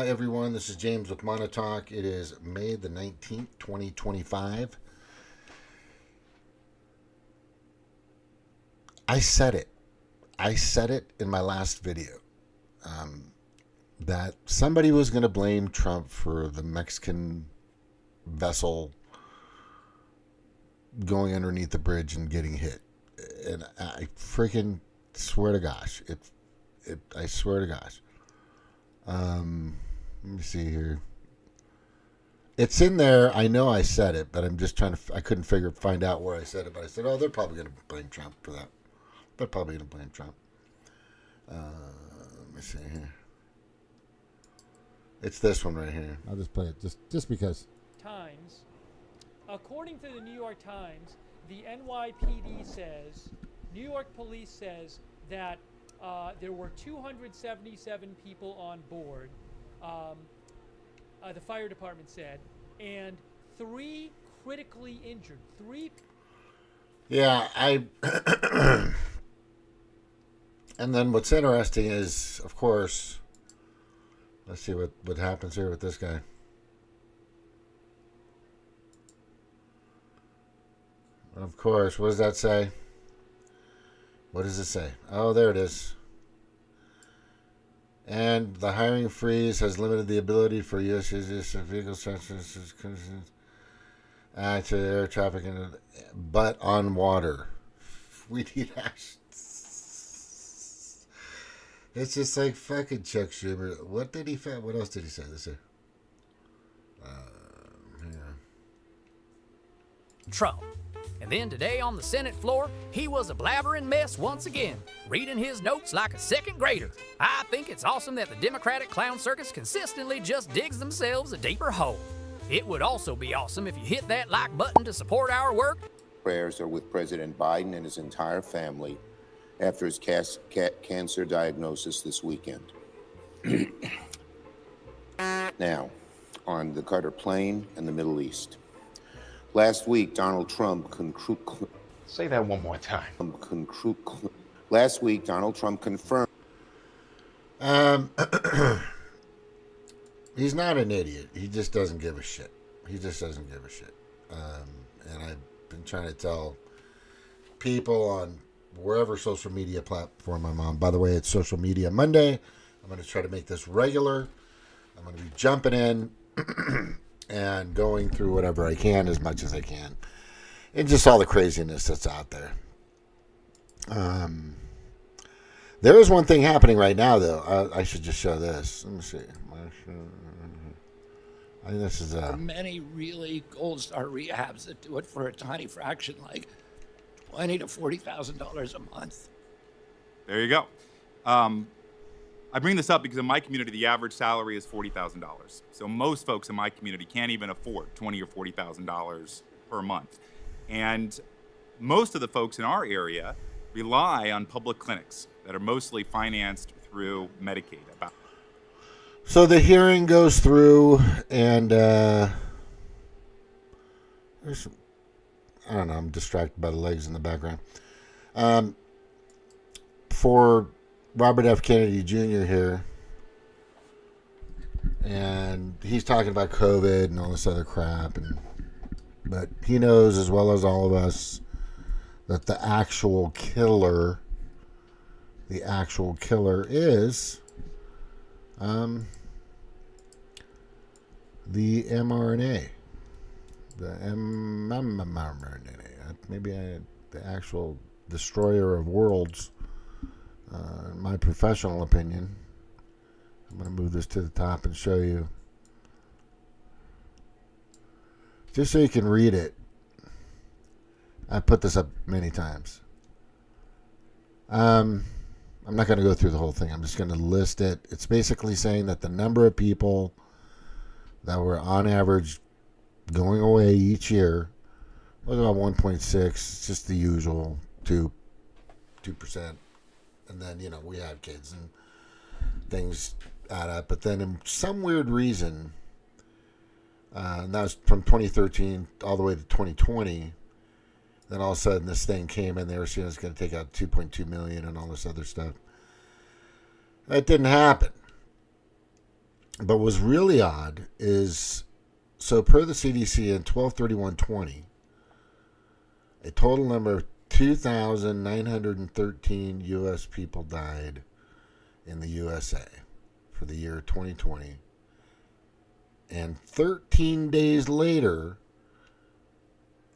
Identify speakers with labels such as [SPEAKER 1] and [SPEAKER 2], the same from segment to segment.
[SPEAKER 1] everyone. This is James with Monotalk. It is May the 19th, 2025. I said it. I said it in my last video that somebody was going to blame Trump for the Mexican vessel going underneath the bridge and getting hit. And I freaking swear to gosh. I swear to gosh. Let me see here. It's in there. I know I said it, but I'm just trying to. I couldn't find out where I said it. But I said, "Oh, they're probably going to blame Trump for that. They're probably going to blame Trump." Let me see here. It's this one right here. I'll just play it just because.
[SPEAKER 2] Times, according to the New York Times, the NYPD says, New York police says that there were 277 people on board. The fire department said, and 3 critically injured. 3.
[SPEAKER 1] Yeah, and then what's interesting is, of course, let's see what happens here with this guy. Of course, what does that say? What does it say? Oh, there it is. And the hiring freeze has limited the ability for U.S. users of vehicle sensors to air traffic, but on water. We need action. It's just like fucking Chuck Schumer. What else did he say? This here.
[SPEAKER 3] Trump. And then today on the Senate floor, he was a blabbering mess once again, reading his notes like a second grader. I think it's awesome that the Democratic clown circus consistently just digs themselves a deeper hole. It would also be awesome if you hit that like button to support our work.
[SPEAKER 4] Prayers are with President Biden and his entire family after his cancer diagnosis this weekend. Now, on the Qatar plane and the Middle East. Last week, Donald Trump
[SPEAKER 5] Say that one more time.
[SPEAKER 4] Last week, Donald Trump confirmed.
[SPEAKER 1] He's not an idiot. He just doesn't give a shit. He just doesn't give a shit. And I've been trying to tell people on wherever social media platform I'm on. By the way, it's Social Media Monday. I'm going to try to make this regular. I'm going to be jumping in and going through whatever I can as much as I can. And just all the craziness that's out there. There is one thing happening right now, though. I should just show this. Let me see. I think this is
[SPEAKER 6] There are many really gold star rehabs that do it for a tiny fraction, like $20,000 to $40,000 a month.
[SPEAKER 7] There you go. I bring this up because in my community, the average salary is $40,000. So most folks in my community can't even afford $20,000 or $40,000 per month. And most of the folks in our area rely on public clinics that are mostly financed through Medicaid.
[SPEAKER 1] So the hearing goes through, and there's some, I don't know, I'm distracted by the legs in the background. For Robert F. Kennedy Jr. here, and he's talking about COVID and all this other crap, but he knows as well as all of us that the actual killer is the mRNA, the mRNA, maybe the actual destroyer of worlds. In my professional opinion, I'm going to move this to the top and show you, just so you can read it. I put this up many times. I'm not going to go through the whole thing. I'm just going to list it. It's basically saying that the number of people that were on average going away each year was about 1.6. It's just the usual 2%. And then, we have kids and things add up. But then in some weird reason, and that was from 2013 all the way to 2020, then all of a sudden this thing came in. They were saying it's going to take out 2.2 million and all this other stuff. That didn't happen. But what's really odd is, so per the CDC in 12/31/20, a total number of 2,913 U.S. people died in the USA for the year 2020. And 13 days later,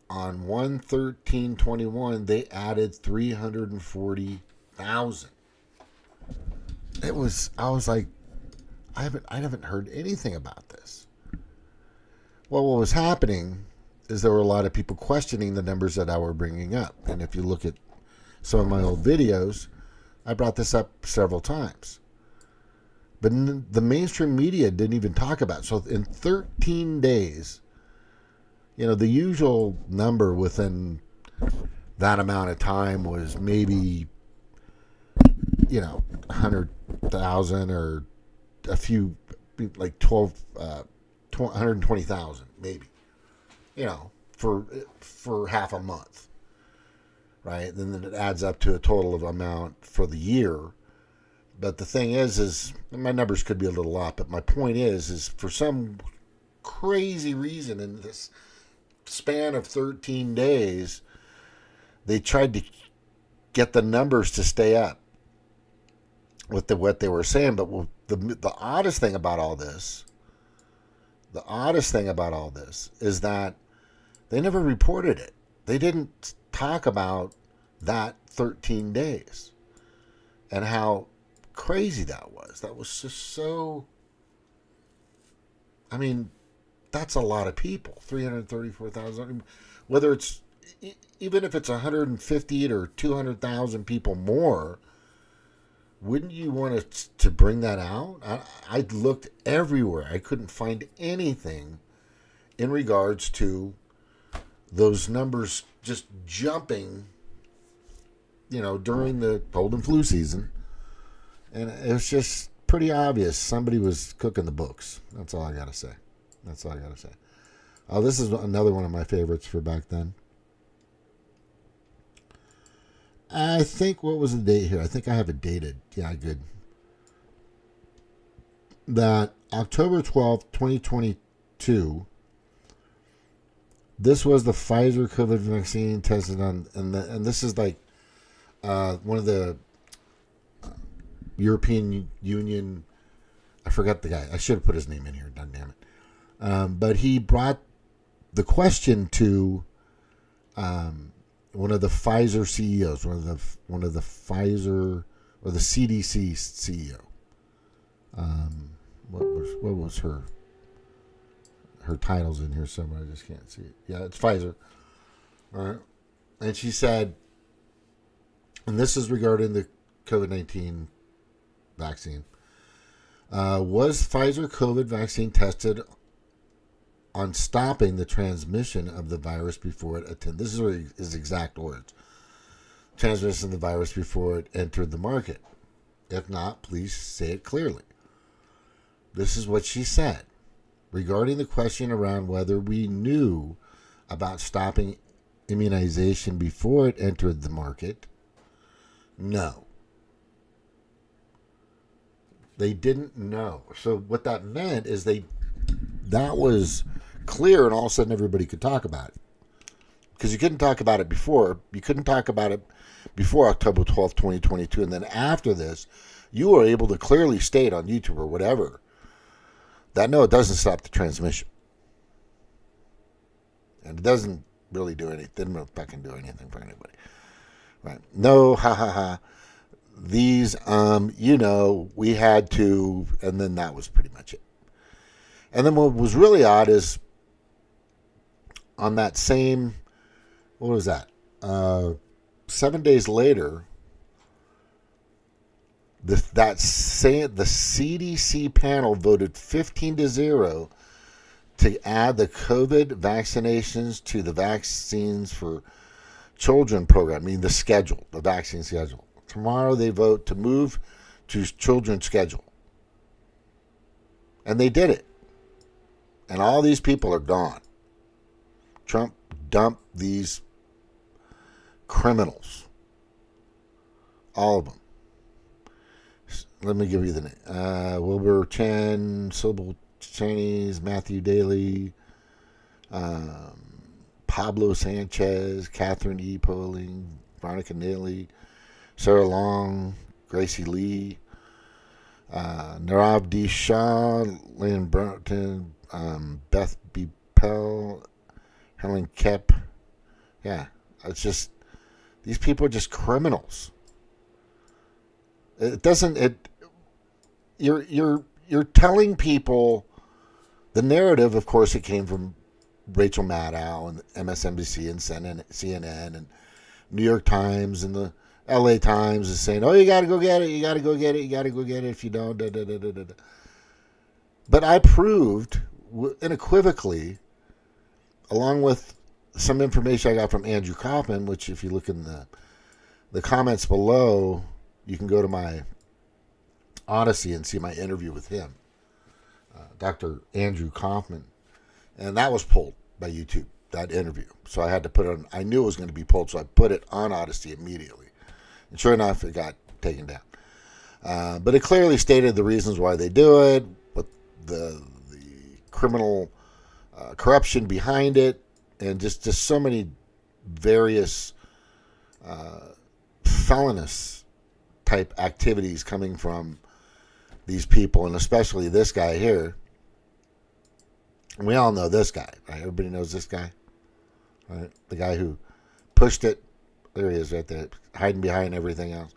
[SPEAKER 1] on 1/13/21, they added 340,000. I was like, I haven't heard anything about this. Well, what was happening is there were a lot of people questioning the numbers that I were bringing up. And if you look at some of my old videos, I brought this up several times. But the mainstream media didn't even talk about it. So in 13 days, the usual number within that amount of time was maybe, 100,000 or a few, like 120,000 maybe, for half a month, right? And then it adds up to a total of amount for the year. But the thing is my numbers could be a little off, but my point is for some crazy reason in this span of 13 days, they tried to get the numbers to stay up with what they were saying. But the oddest thing about all this, is that they never reported it. They didn't talk about that 13 days and how crazy that was. That was just so, that's a lot of people. 334,000. Whether it's, even if it's 150 or 200,000 people more, wouldn't you want to bring that out? I looked everywhere. I couldn't find anything in regards to those numbers just jumping, during the cold and flu season. And it was just pretty obvious somebody was cooking the books. That's all I got to say. Oh, this is another one of my favorites for back then. I think, what was the date here? I think I have it dated. Yeah, good. That October 12th, 2022, this was the Pfizer COVID vaccine tested on, and this is like one of the European Union, I forgot the guy. I should have put his name in here, damn it. But he brought the question to one of the Pfizer CEOs, one of the Pfizer or the CDC CEO. What was her titles in here somewhere? I just can't see it. Yeah, it's Pfizer. All right, and she said, and this is regarding the COVID-19 vaccine. Was Pfizer COVID vaccine tested on stopping the transmission of the virus before it attended? This is his exact words. Transmission of the virus before it entered the market. If not, please say it clearly. This is what she said. Regarding the question around whether we knew about stopping immunization before it entered the market, no. They didn't know. So what that meant is that was clear, and all of a sudden everybody could talk about it. Because you couldn't talk about it before. You couldn't talk about it before October 12th, 2022. And then after this, you were able to clearly state on YouTube or whatever that no, it doesn't stop the transmission. And it doesn't really do anything. It didn't really fucking do anything for anybody. Right. No, ha ha ha. These, we had to, and then that was pretty much it. And then what was really odd is on that same, what was that? 7 days later, the CDC panel voted 15-0 to add the COVID vaccinations to the vaccines for children program, the vaccine schedule. Tomorrow they vote to move to children's schedule. And they did it. And all these people are gone. Trump dumped these criminals. All of them. Let me give you the name. Wilbur Chen, Sybil Chinese, Matthew Daly, Pablo Sanchez, Catherine E. Poling, Veronica Neely, Sarah Long, Gracie Lee, Narav D. Shah, Lynn Broughton, Beth B. Pell, Helen Kep. Yeah, it's just, these people are just criminals. It doesn't, you're telling people the narrative. Of course, it came from Rachel Maddow and MSNBC and CNN and New York Times, and the LA Times is saying, oh, you got to go get it. You got to go get it. You got to go get it. If you don't, da, da, da, da, da. But I proved unequivocally, along with some information I got from Andrew Kaufman, which if you look in the comments below, you can go to my Odyssey and see my interview with him, Dr. Andrew Kaufman. And that was pulled by YouTube, that interview. So I had to put it on, I knew it was going to be pulled, so I put it on Odyssey immediately. And sure enough, it got taken down. But it clearly stated the reasons why they do it, what the criminal corruption behind it, and just so many various felonious type activities coming from these people, and especially this guy here. And we all know this guy, right? Everybody knows this guy, right? The guy who pushed it. There he is right there, hiding behind everything else.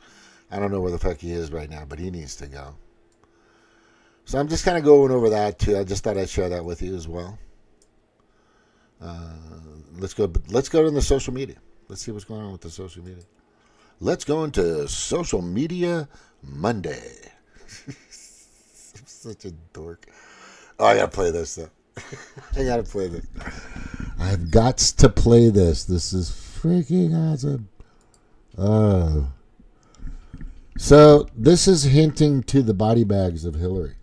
[SPEAKER 1] I don't know where the fuck he is right now, but he needs to go. So I'm just kind of going over that too. I just thought I'd share that with you as well. Let's go to the social media. Let's see what's going on with the social media. Let's go into Social Media Monday. I'm such a dork. Oh, I gotta play this though. I gotta play this. I've got to play this. This is freaking awesome. Oh. So this is hinting to the body bags of Hillary.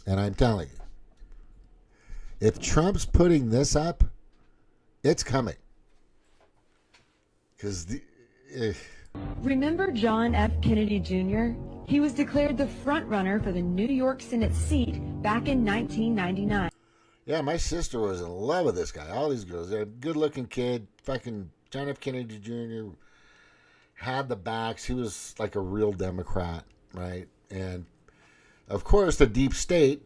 [SPEAKER 1] And I'm telling you, if Trump's putting this up, it's coming. Because
[SPEAKER 8] Remember John F. Kennedy Jr.? He was declared the front runner for the New York Senate seat back in 1999.
[SPEAKER 1] Yeah, my sister was in love with this guy. All these girls. They're a good-looking kid. Fucking John F. Kennedy Jr. had the backs. He was like a real Democrat, right? And, of course, the deep state.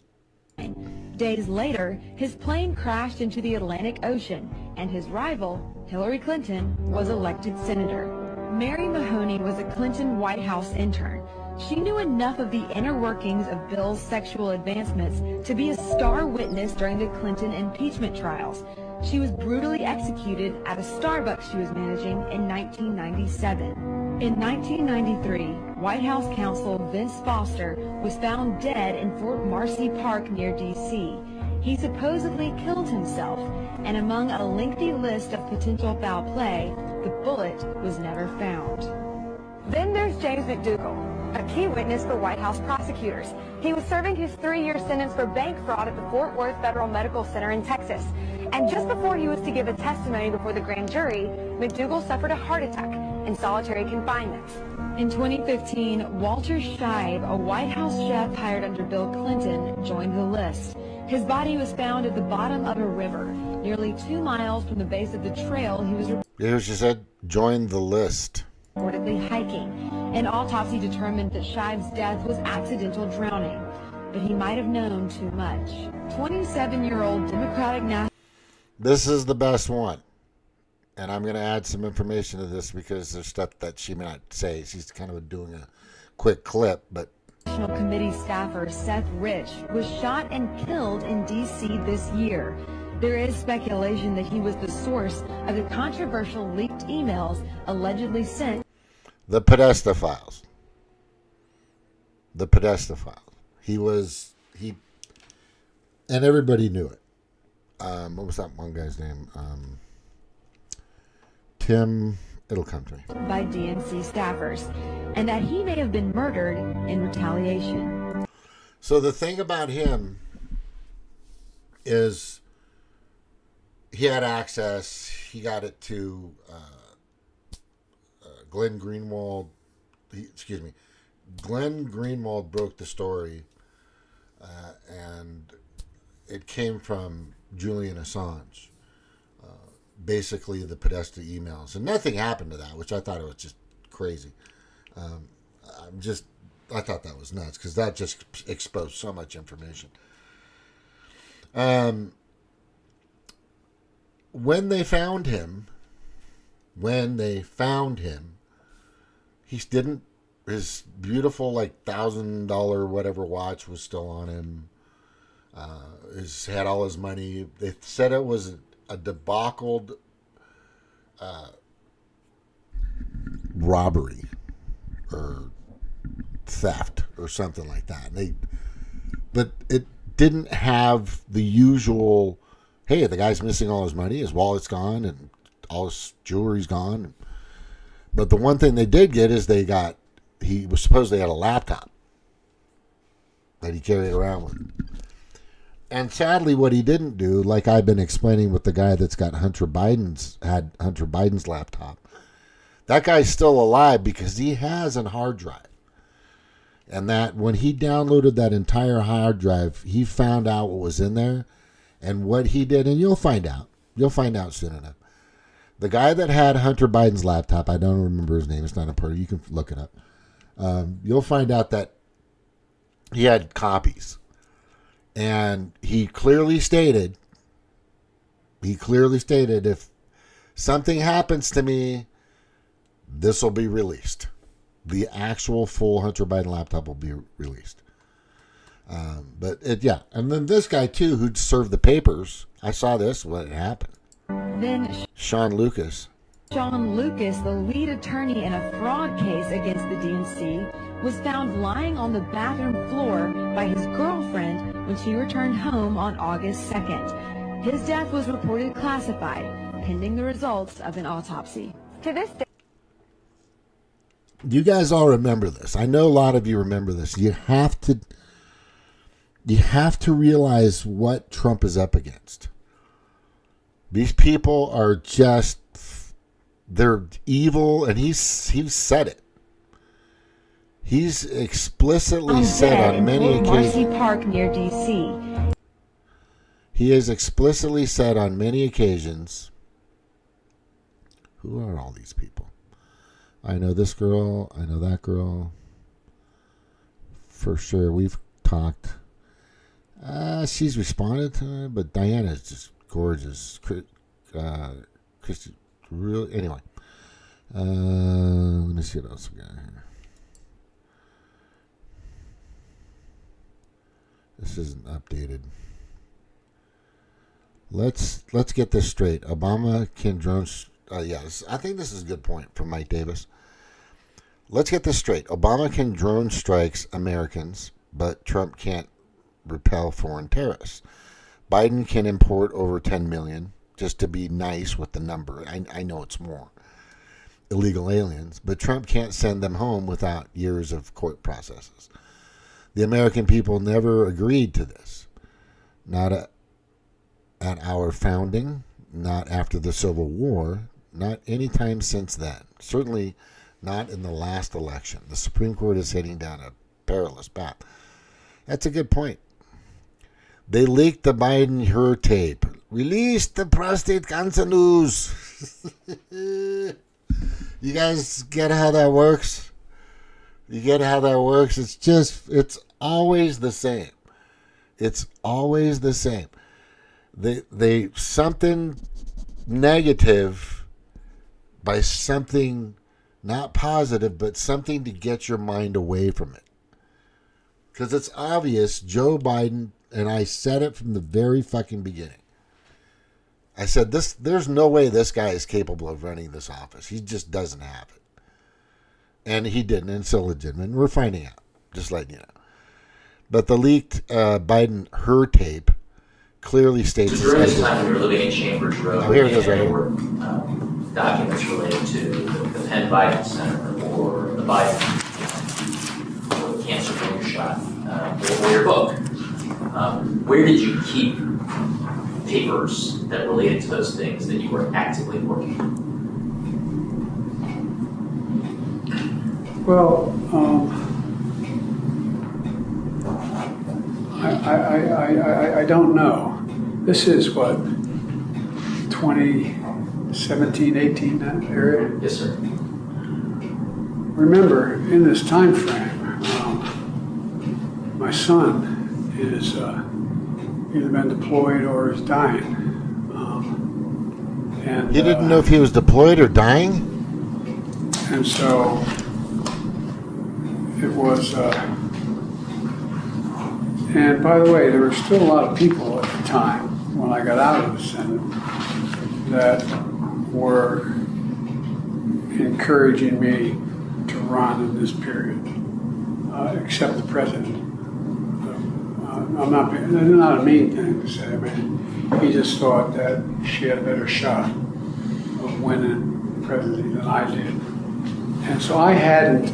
[SPEAKER 8] Days later, his plane crashed into the Atlantic Ocean, and his rival, Hillary Clinton, was elected senator. Mary Mahoney was a Clinton White House intern. She knew enough of the inner workings of Bill's sexual advancements to be a star witness during the Clinton impeachment trials. She was brutally executed at a Starbucks she was managing in 1997. In 1993, White House counsel Vince Foster was found dead in Fort Marcy Park near D.C. He supposedly killed himself, and among a lengthy list of potential foul play, the bullet was never found.
[SPEAKER 9] Then there's James McDougal, a key witness for White House prosecutors. He was serving his 3-year sentence for bank fraud at the Fort Worth Federal Medical Center in Texas. And just before he was to give a testimony before the grand jury, McDougal suffered a heart attack in solitary confinement.
[SPEAKER 8] In 2015, Walter Scheib, a White House chef hired under Bill Clinton, joined the list. His body was found at the bottom of a river, nearly 2 miles from the base of the trail he was
[SPEAKER 1] Here she said, join the list.
[SPEAKER 8] reportedly hiking. An autopsy determined that Scheib's death was accidental drowning, but he might have known too much. 27-year-old Democratic National...
[SPEAKER 1] This is the best one. And I'm going to add some information to this because there's stuff that she may not say. She's kind of doing a quick clip, but...
[SPEAKER 8] National Committee staffer Seth Rich was shot and killed in D.C. this year. There is speculation that he was the source of the controversial leaked emails allegedly sent.
[SPEAKER 1] The Podesta files. The Podesta files. He, and everybody knew it. What was that one guy's name? Tim, it'll come to me.
[SPEAKER 8] By DNC staffers, and that he may have been murdered in retaliation.
[SPEAKER 1] So the thing about him is he had access. He got it to Glenn Greenwald. Glenn Greenwald broke the story, and it came from Julian Assange. Basically, the Podesta emails, and nothing happened to that, which I thought it was just crazy. I thought that was nuts because that just exposed so much information. When they found him, he didn't. His beautiful $1,000 whatever watch was still on him. Had all his money. They said it was a debauched robbery or theft or something like that. But it didn't have the usual, hey, the guy's missing all his money, his wallet's gone, and all his jewelry's gone. But the one thing they did get is he was supposedly had a laptop that he carried around with. And sadly, what he didn't do, like I've been explaining with the guy that's got Hunter Biden's laptop, that guy's still alive because he has a hard drive. And that when he downloaded that entire hard drive, he found out what was in there and what he did. And you'll find out. You'll find out soon enough. The guy that had Hunter Biden's laptop, I don't remember his name. It's not important. You can look it up. You'll find out that he had copies. And he clearly stated, if something happens to me, this will be released. The actual full Hunter Biden laptop will be released. And then this guy too, who served the papers. I saw this when it happened.
[SPEAKER 8] Then
[SPEAKER 1] Sean Lucas,
[SPEAKER 8] the lead attorney in a fraud case against the DNC, was found lying on the bathroom floor by his girlfriend when she returned home on August 2nd. His death was reported classified, pending the results of an autopsy.
[SPEAKER 9] To this day,
[SPEAKER 1] you guys all remember this. I know a lot of you remember this. You have to realize what Trump is up against. These people are they're evil, and he's said it. He's explicitly said on many occasions.
[SPEAKER 8] Marcy Park near D.C.
[SPEAKER 1] He has explicitly said on many occasions. Who are all these people? I know this girl. I know that girl. For sure, we've talked. She's responded to it, but Diana is just gorgeous. Christy, really. Anyway, let me see what else we got here. This isn't updated. Let's get this straight. Obama can drone. Yes, I think this is a good point from Mike Davis. Let's get this straight. Obama can drone strikes Americans, but Trump can't repel foreign terrorists. Biden can import over 10 million, just to be nice with the number. I know it's more. Illegal aliens, but Trump can't send them home without years of court processes. The American people never agreed to this. Not at our founding, not after the Civil War, not any time since then. Certainly not in the last election. The Supreme Court is heading down a perilous path. That's a good point. They leaked the Biden-Hur tape. Released the prostate cancer news. You guys get how that works? You get how that works? It's always the same. It's always the same. They something negative by something not positive, but something to get your mind away from it. Because it's obvious Joe Biden, and I said it from the very fucking beginning. I said there's no way this guy is capable of running this office. He just doesn't have it. And he didn't, and it's illegitimate. We're finding out, just letting you know. But the leaked Biden-Hur tape clearly states...
[SPEAKER 10] During this time when you were living in Chambers Road,
[SPEAKER 1] here it is, right here.
[SPEAKER 10] there were documents related to the Penn Biden Center or the Biden or the cancer booster shot or your book. Where did you keep papers that related to those things that you were actively working on?
[SPEAKER 11] Well, I don't know. This is what, 2017, 18, that area?
[SPEAKER 10] Yes, sir.
[SPEAKER 11] Remember, in this time frame, my son is either been deployed or is dying. And
[SPEAKER 1] He didn't know if he was deployed or dying?
[SPEAKER 11] And so it was, and by the way, there were still a lot of people at the time when I got out of the Senate that were encouraging me to run in this period, except the president. It's not a mean thing to say. I mean, he just thought that she had a better shot of winning the presidency than I did. And so I hadn't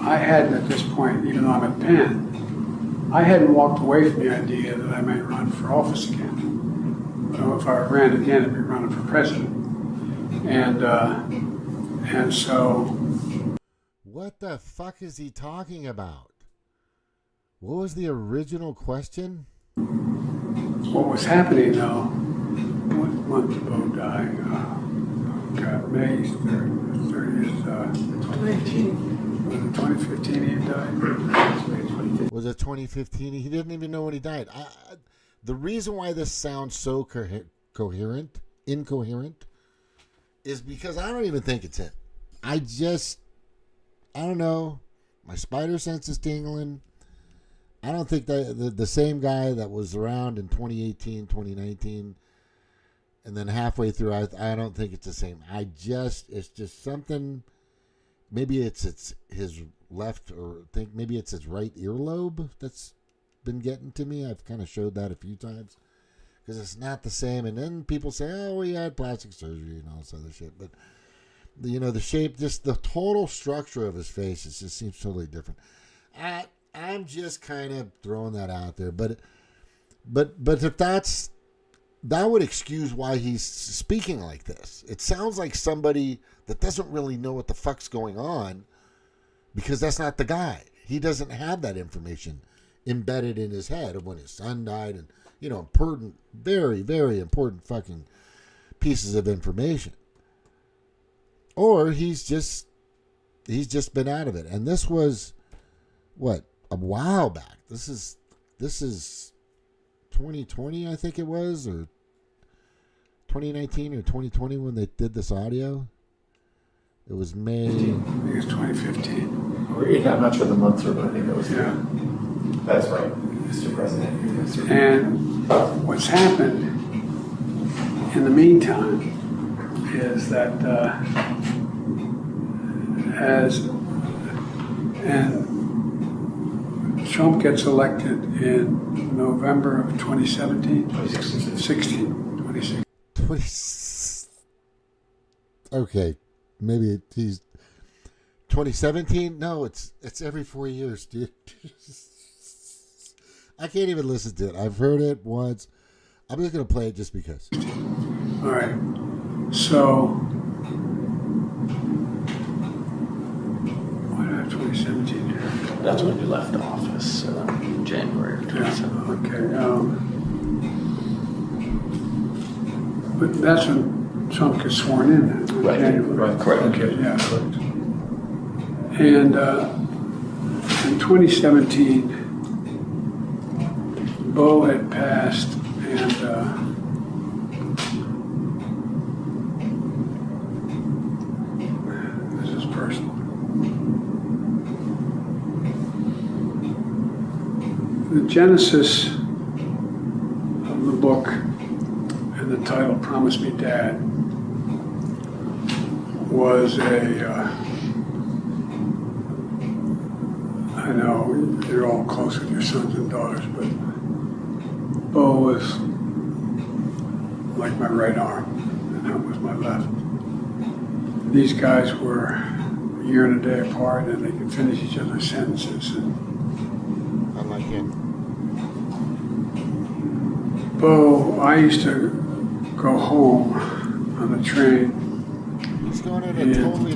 [SPEAKER 11] at this point, even though I'm at Penn, I hadn't walked away from the idea that I might run for office again. If I ran again, I'd be running for president. And so.
[SPEAKER 1] What the fuck is he talking about? What was the original question?
[SPEAKER 11] What was happening though, what month did Bo die? May 30th, 2015. Was it 2015 he died?
[SPEAKER 1] Was it 2015? He didn't even know when he died. The reason why this sounds so incoherent, is because I don't even think it's him. I don't know. My spider sense is tingling. I don't think that the same guy that was around in 2018, 2019, and then halfway through, I don't think it's the same. It's just something. Maybe it's his left, or maybe it's his right earlobe that's been getting to me. I've kind of showed that a few times because it's not the same. And then people say, "Oh, he had plastic surgery and all this other shit," but the shape, just the total structure of his face, it just seems totally different. I'm just kind of throwing that out there, but if that would excuse why he's speaking like this. It sounds like somebody that doesn't really know what the fuck's going on, because that's not the guy. He doesn't have that information embedded in his head of when his son died, and important, very, very important fucking pieces of information. Or he's just been out of it. And this was what, a while back. This is 2020, I think it was, or 2019 or 2020 when they did this audio. It was May.
[SPEAKER 11] I think it's 2015.
[SPEAKER 12] I'm not sure the months are, but I think that was.
[SPEAKER 11] Yeah.
[SPEAKER 12] That's right, Mr. President.
[SPEAKER 11] And what's happened in the meantime is that Trump gets elected in November of 2017? 2016.
[SPEAKER 1] Okay, maybe he's 2017. No, it's every 4 years, dude. I can't even listen to it. I've heard it once. I'm just gonna play it just because.
[SPEAKER 11] All right. So, what did I have 2017 here?
[SPEAKER 12] That's when you left office, January of 2017.
[SPEAKER 11] Okay. But that's when Trump gets sworn in.
[SPEAKER 12] Right.
[SPEAKER 11] January.
[SPEAKER 12] Right. Correct.
[SPEAKER 11] Okay. Yeah. Correct. And in 2017, Bo had passed, and this is personal. The genesis of the book and the title, Promise Me Dad, was I know you're all close with your sons and daughters, but Bo was like my right arm, and that was my left. These guys were a year and a day apart, and they could finish each other's sentences.
[SPEAKER 1] Unlike him.
[SPEAKER 11] Bo, I used to go home on the train.
[SPEAKER 1] He's going on a totally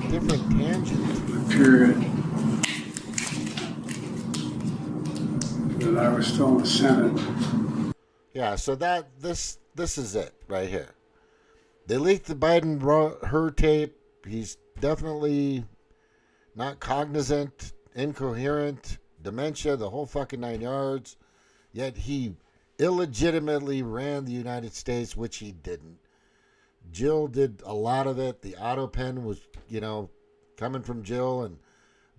[SPEAKER 1] different tangent.
[SPEAKER 11] The period. The that I was still in the Senate.
[SPEAKER 1] Yeah, so this is it right here. They leaked the Biden tape. He's definitely not cognizant, incoherent, dementia, the whole fucking 9 yards. Yet he illegitimately ran the United States, which he didn't. Jill did a lot of it. The auto pen was, coming from Jill and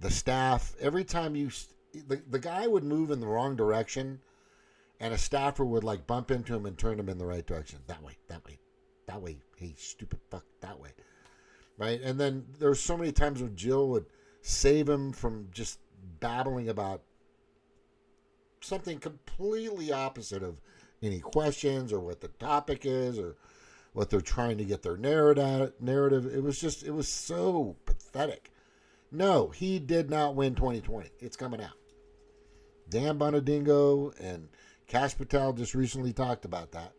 [SPEAKER 1] the staff. Every time the guy would move in the wrong direction, and a staffer would like bump into him and turn him in the right direction. That way, that way, that way. Hey, stupid fuck, that way. Right? And then there's so many times when Jill would save him from just babbling about something completely opposite of any questions or what the topic is or what they're trying to get their narrative. It was so pathetic. No, he did not win 2020. It's coming out. Dan Bonadingo and Kash Patel just recently talked about that.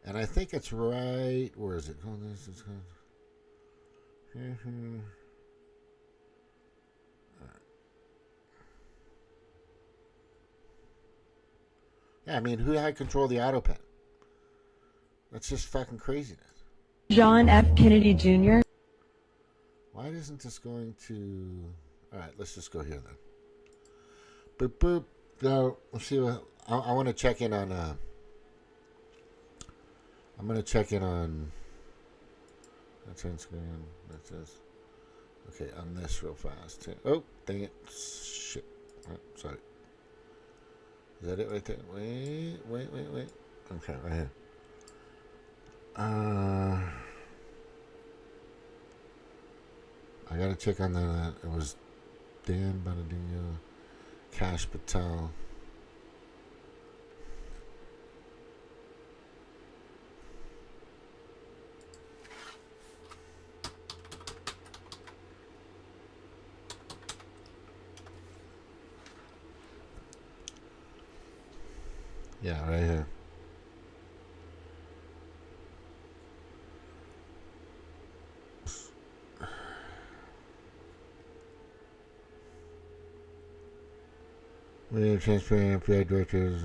[SPEAKER 1] And I think it's right. Where is it? Oh, this is yeah, I mean, who had control of the auto pen? That's just fucking craziness.
[SPEAKER 8] John F. Kennedy Jr.
[SPEAKER 1] Why isn't this going to... All right, let's just go here then. Boop, boop. No, let's see what... I want to check in on... I'm going to check in on... That's on screen. That's this. Okay, on this real fast. Oh, dang it. Shit. Oh, sorry. Is that it right there? Wait. Okay, right here. I gotta check on that. It was Dan Bonadinho, Kash Patel. Yeah, right here. Transparent FBI directors.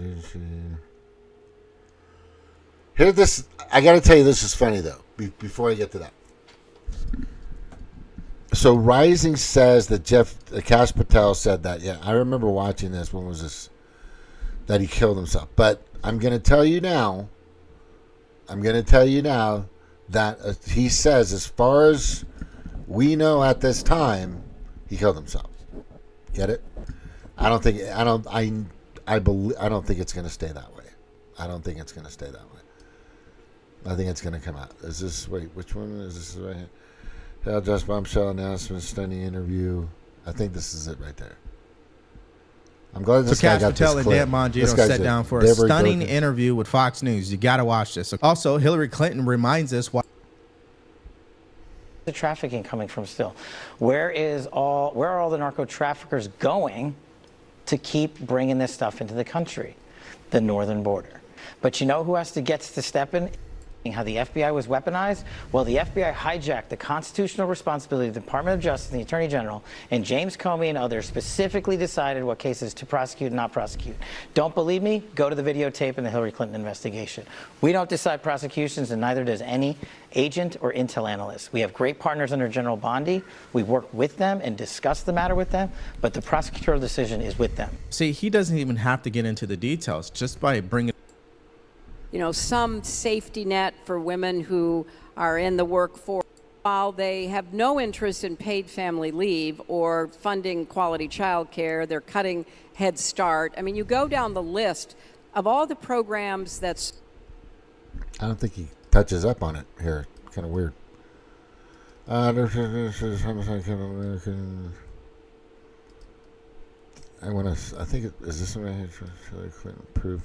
[SPEAKER 1] Here, this. I got to tell you, this is funny though. Before I get to that, so Rising says that Kash Patel said that. Yeah, I remember watching this. When was this? That he killed himself. But I'm going to tell you now. That he says, as far as we know at this time, he killed himself. Get it? I don't think it's going to stay that way. I think it's going to come out. Is this, wait, which one is this right here? Hell, Just Bombshell announcement, stunning interview. I think this is it right there. I'm glad this guy got this clip.
[SPEAKER 13] So Kash Patel and Dan Bongino sat down for a stunning interview with Fox News. You got to watch this. Also, Hillary Clinton reminds us why
[SPEAKER 14] the trafficking coming from still. Where are all the narco traffickers going to keep bringing this stuff into the country? The northern border. But you know who gets to step in? How the FBI was weaponized? Well, the FBI hijacked the constitutional responsibility of the Department of Justice and the Attorney General, and James Comey and others specifically decided what cases to prosecute and not prosecute. Don't believe me? Go to the videotape in the Hillary Clinton investigation. We don't decide prosecutions, and neither does any agent or intel analyst. We have great partners under General Bondi. We work with them and discuss the matter with them, but the prosecutorial decision is with them.
[SPEAKER 13] See, he doesn't even have to get into the details just by bringing
[SPEAKER 15] some safety net for women who are in the workforce while they have no interest in paid family leave or funding quality child care. They're cutting Head Start. I mean, you go down the list of all the programs that's...
[SPEAKER 1] I don't think he touches up on it here. Kind of weird. I think is this one right here? Hillary Clinton proof.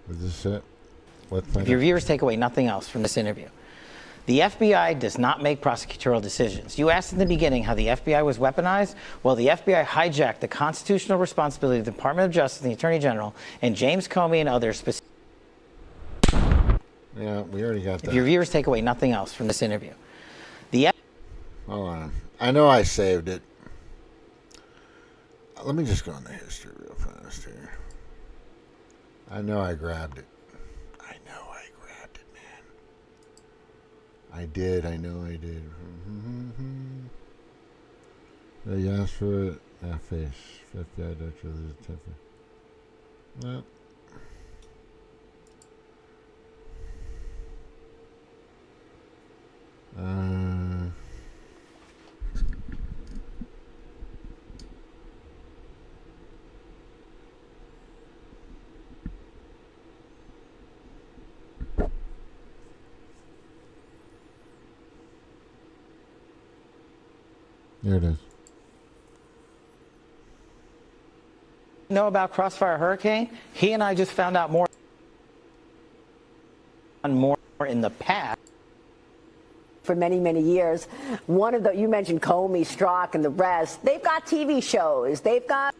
[SPEAKER 1] Is this it?
[SPEAKER 14] If your viewers take away nothing else from this interview, the FBI does not make prosecutorial decisions. You asked in the beginning how the FBI was weaponized. Well, the FBI hijacked the constitutional responsibility of the Department of Justice and the Attorney General, and James Comey and others.
[SPEAKER 1] Yeah, we already got that.
[SPEAKER 14] If your viewers take away nothing else from this interview,
[SPEAKER 1] Hold on. I know I saved it. let me just go in the history real fast here. I know I grabbed it. I did. I know I did. They asked for it. That face. 50 actually. Well. There it is.
[SPEAKER 14] Know about Crossfire Hurricane? He and I just found out more in the past.
[SPEAKER 16] For many, many years. One of the, you mentioned Comey, Strzok, and the rest, they've got TV shows. They've got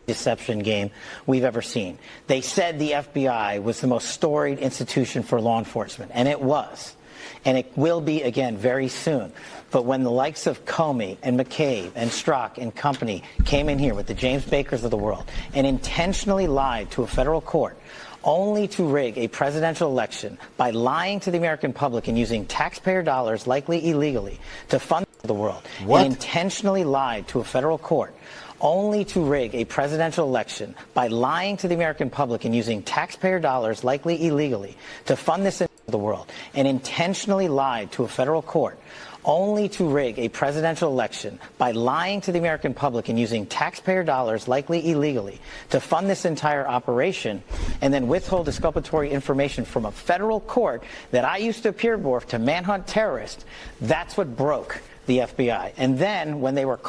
[SPEAKER 14] deception game we've ever seen. They said the FBI was the most storied institution for law enforcement, and it was. And it will be again very soon. But when the likes of Comey and McCabe and Strzok and company came in here with the James Bakers of the world and intentionally lied to a federal court only to rig a presidential election by lying to the American public and using taxpayer dollars, likely illegally, to fund the world, and intentionally lied to a federal court only to rig a presidential election by lying to the American public and using taxpayer dollars, likely illegally, to fund this in the world, and intentionally lied to a federal court only to rig a presidential election by lying to the American public and using taxpayer dollars, likely illegally, to fund this entire operation, and then withhold exculpatory information from a federal court that I used to appear before to manhunt terrorists. That's what broke the FBI. And then when they were...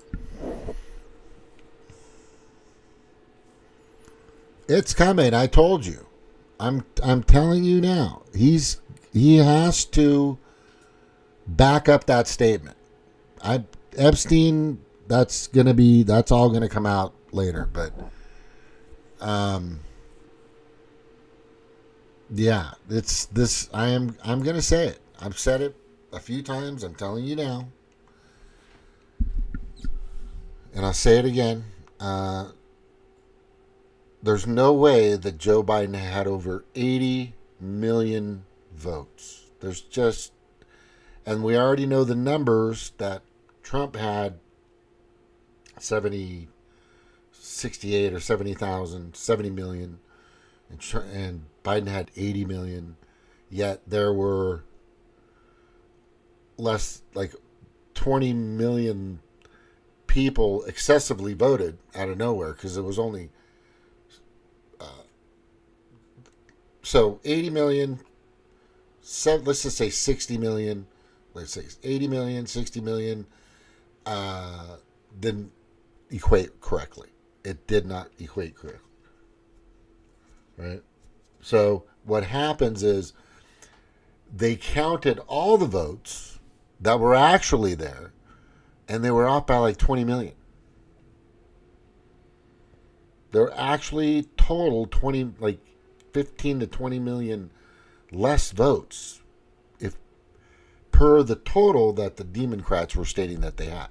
[SPEAKER 1] It's coming. I told you. I'm telling you now. He has to back up that statement. Epstein, that's all gonna come out later. But yeah, it's this. I'm gonna say it. I've said it a few times. I'm telling you now, and I'll say it again. There's no way that Joe Biden had over 80 million votes. There's just, and we already know the numbers that Trump had 68 or 70,000, 70 million, and Biden had 80 million. Yet there were less, like 20 million people excessively voted out of nowhere because it was only. So 80 million, let's just say 60 million, let's say 80 million, 60 million, didn't equate correctly. It did not equate correctly. Right? So what happens is they counted all the votes that were actually there, and they were off by like 20 million. They're actually total 15 to 20 million less votes if per the total that the Demoncrats were stating that they had.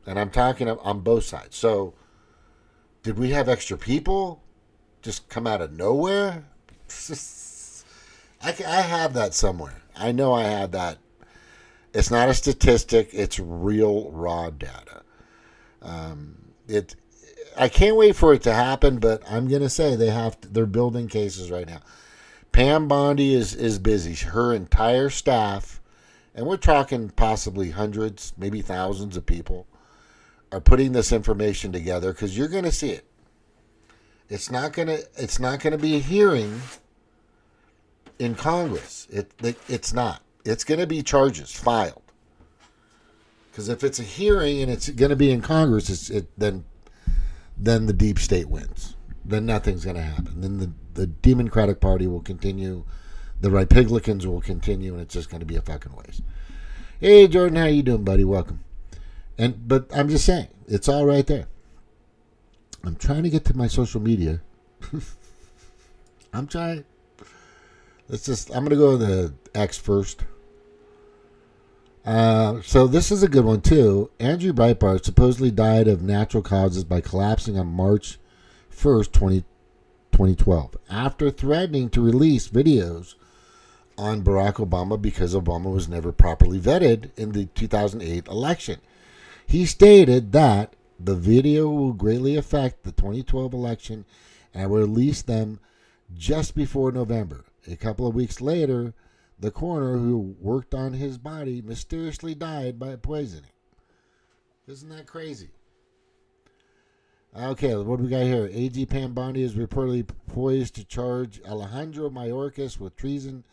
[SPEAKER 1] And I'm talking on both sides. So did we have extra people just come out of nowhere? I have that somewhere. I know I have that. It's not a statistic. It's real raw data. I can't wait for it to happen, but I'm going to say they're building cases right now. Pam Bondi is busy. Her entire staff, and we're talking possibly hundreds, maybe thousands of people, are putting this information together because you're going to see it. It's not going to be a hearing in Congress. It's not. It's going to be charges filed. Because if it's a hearing and it's going to be in Congress, then the deep state wins. Then nothing's going to happen. Then the Demoncratic Party will continue. The Rhipigglicans will continue, and it's just going to be a fucking waste. Hey, Jordan, how you doing, buddy? Welcome. But I'm just saying, it's all right there. I'm trying to get to my social media. I'm trying. I'm going to go to the X first. So this is a good one, too. Andrew Breitbart supposedly died of natural causes by collapsing on March 1st, 2012, after threatening to release videos on Barack Obama because Obama was never properly vetted in the 2008 election. He stated that the video will greatly affect the 2012 election and will release them just before November. A couple of weeks later, the coroner who worked on his body mysteriously died by poisoning. Isn't that crazy? Okay, what do we got here? AG Pam Bondi is reportedly poised to charge Alejandro Mayorkas with treason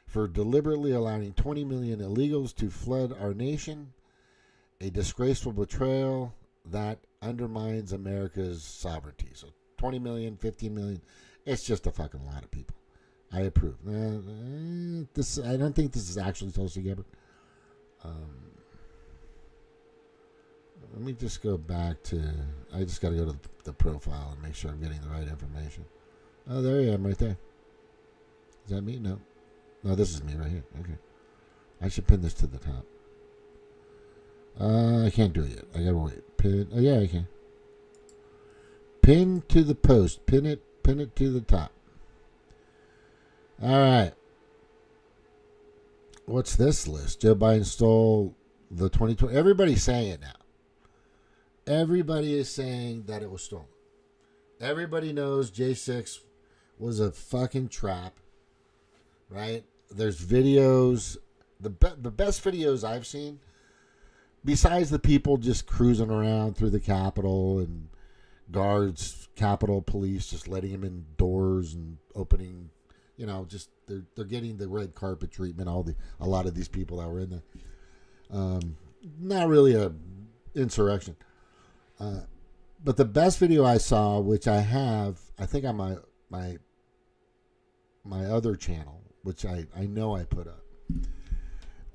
[SPEAKER 1] for deliberately allowing 20 million illegals to flood our nation. A disgraceful betrayal that undermines America's sovereignty. So 20 million, 15 million, it's just a fucking lot of people. I approve. I don't think this is actually Tulsi Gabbard. Let me just go back to... I just got to go to the profile and make sure I'm getting the right information. Oh, there I am right there. Is that me? No. No, this is me right here. Okay. I should pin this to the top. I can't do it yet. I got to wait. Pin... Oh, yeah, I can. Pin to the post. Pin it to the top. All right. What's this list? Joe Biden stole the 2020. Everybody's saying it now. Everybody is saying that it was stolen. Everybody knows J6 was a fucking trap, right? There's videos. The best videos I've seen, besides the people just cruising around through the Capitol and guards, Capitol Police just letting them in doors and opening, just they're getting the red carpet treatment. A lot of these people that were in there, not really a insurrection. But the best video I saw, which I have, I think on my other channel, which I know I put up,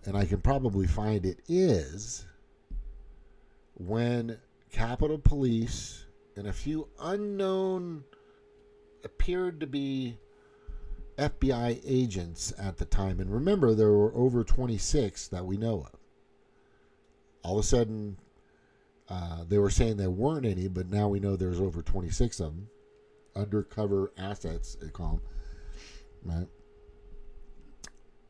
[SPEAKER 1] and I can probably find it, is when Capitol Police and a few unknown, appeared to be FBI agents at the time, and remember there were over 26 that we know of. All of a sudden, they were saying there weren't any, but now we know there's over 26 of them. Undercover assets, they call them. Right?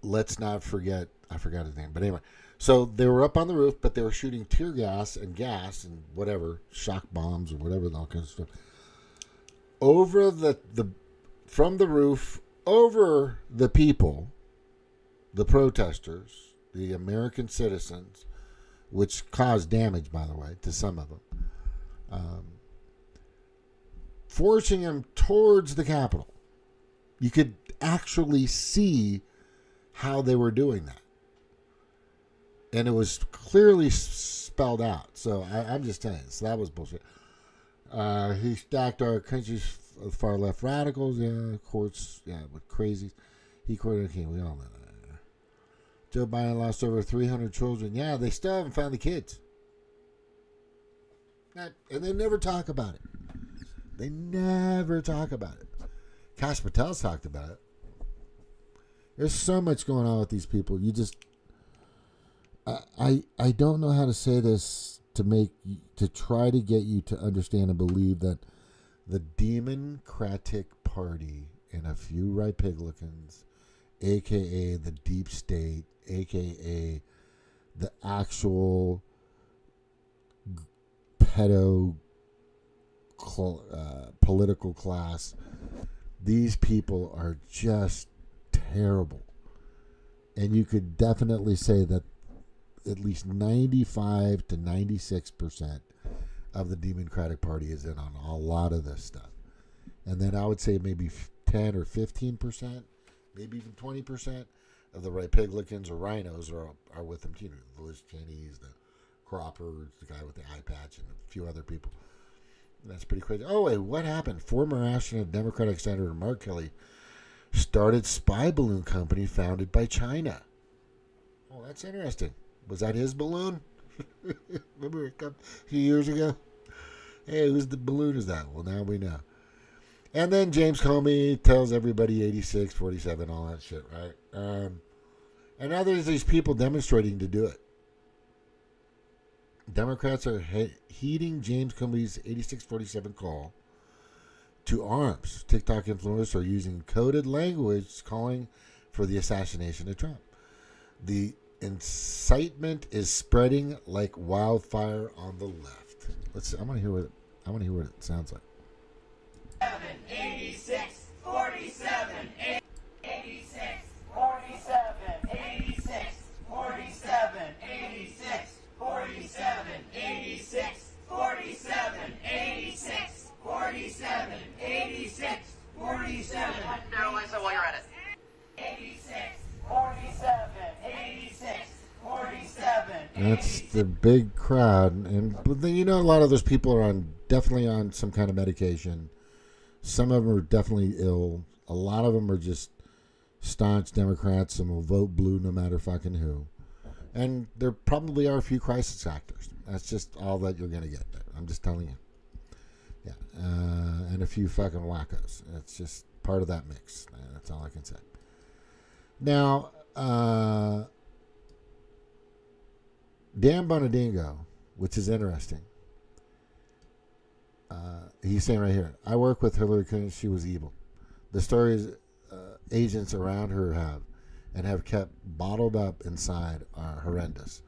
[SPEAKER 1] Let's not forget, I forgot his name, but anyway. So they were up on the roof, but they were shooting tear gas and whatever, shock bombs or whatever, all kinds of stuff. Over from the roof, over the people, the protesters, the American citizens, which caused damage, by the way, to some of them, forcing them towards the Capitol. You could actually see how they were doing that. And it was clearly spelled out. So I'm just telling you, so that was bullshit. He stacked our country's far left radicals, courts, with crazies. He courted a king. We all know that. Joe Biden lost over 300 children. Yeah, they still haven't found the kids. And they never talk about it. They never talk about it. Kash Patel's talked about it. There's so much going on with these people. You just... I don't know how to say this to try to get you to understand and believe that the Democratic Party and a few Rhipiglians, aka the deep state, aka the actual pedo political class, these people are just terrible. And you could definitely say that at least 95 to 96% of the Democratic Party is in on a lot of this stuff. And then I would say maybe 10 or 15%, maybe even 20% of the Rhipiglicans or rhinos are with them too. The Liz Cheney's, the Cropper, the guy with the eye patch, and a few other people. That's pretty crazy. Oh, wait, what happened? Former astronaut Democratic Senator Mark Kelly started spy balloon company founded by China. Oh, that's interesting. Was that his balloon? Remember a few years ago? Hey, whose the balloon is that? Well, now we know. And then James Comey tells everybody 86, 47, all that shit, right? And now there's these people demonstrating to do it. Democrats are heeding James Comey's 8647 call to arms. TikTok influencers are using coded language calling for the assassination of Trump. The incitement is spreading like wildfire on the left. I want to hear what it sounds like.
[SPEAKER 17] 86, 47, 86, 47, 86, 47, 86, 47, 86, 47, 86, 47, 86, 47.
[SPEAKER 18] No, Lisa, while you're at it.
[SPEAKER 17] 86, 47, 86, 47.
[SPEAKER 1] That's the big crowd, and a lot of those people are definitely on some kind of medication. Some of them are definitely ill. A lot of them are just staunch Democrats and will vote blue no matter fucking who. And there probably are a few crisis actors. That's just all that you're going to get there. I'm just telling you. Yeah. And a few fucking wackos. It's just part of that mix. That's all I can say. Now, Dan Bonadingo, which is interesting. He's saying right here, I work with Hillary Clinton. She was evil. The stories agents around her have kept bottled up inside are horrendous.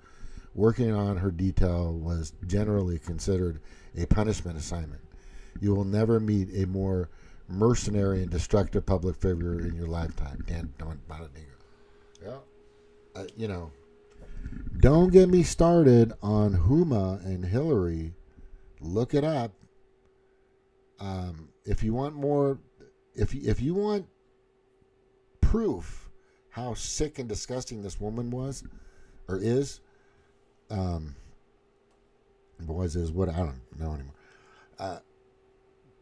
[SPEAKER 1] Working on her detail was generally considered a punishment assignment. You will never meet a more mercenary and destructive public figure in your lifetime. Dan Bonadingo. Yeah. Don't get me started on Huma and Hillary. Look it up. If you want more, if you want proof how sick and disgusting this woman was or is, is what I don't know anymore.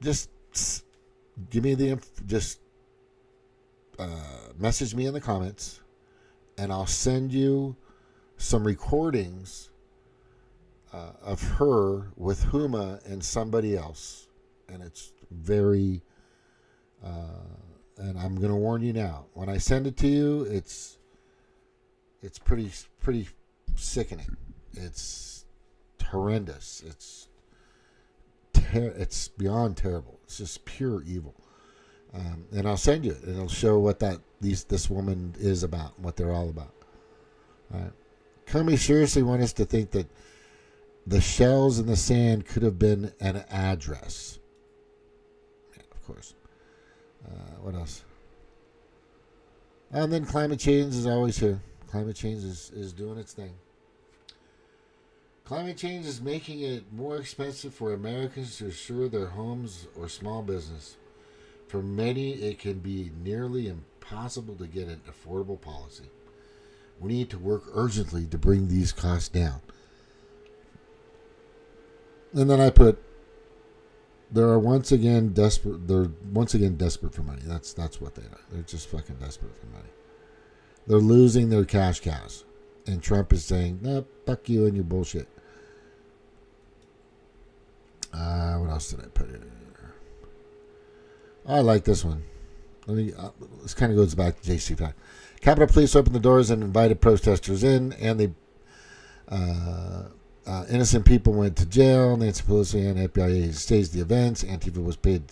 [SPEAKER 1] Just give me the just message me in the comments, and I'll send you some recordings of her with Huma and somebody else. And it's very, and I'm going to warn you now. When I send it to you, it's pretty sickening. It's horrendous. It's beyond terrible. It's just pure evil. And I'll send you it, and it'll show what this woman is about, what they're all about. All right. Comey seriously want us to think that the shells in the sand could have been an address. Yeah, of course. What else? And then climate change is always here. Climate change is doing its thing. Climate change is making it more expensive for Americans to insure their homes or small business. For many, it can be nearly impossible to get an affordable policy. We need to work urgently to bring these costs down. And then I put, they're once again desperate for money. That's what they are. They're just fucking desperate for money. They're losing their cash cows. And Trump is saying, no, fuck you and your bullshit. What else did I put in here? I like this one. This kind of goes back to JC5. Capitol Police opened the doors and invited protesters in, and they innocent people went to jail. Nancy Pelosi and FBI agents staged the events. Antifa was paid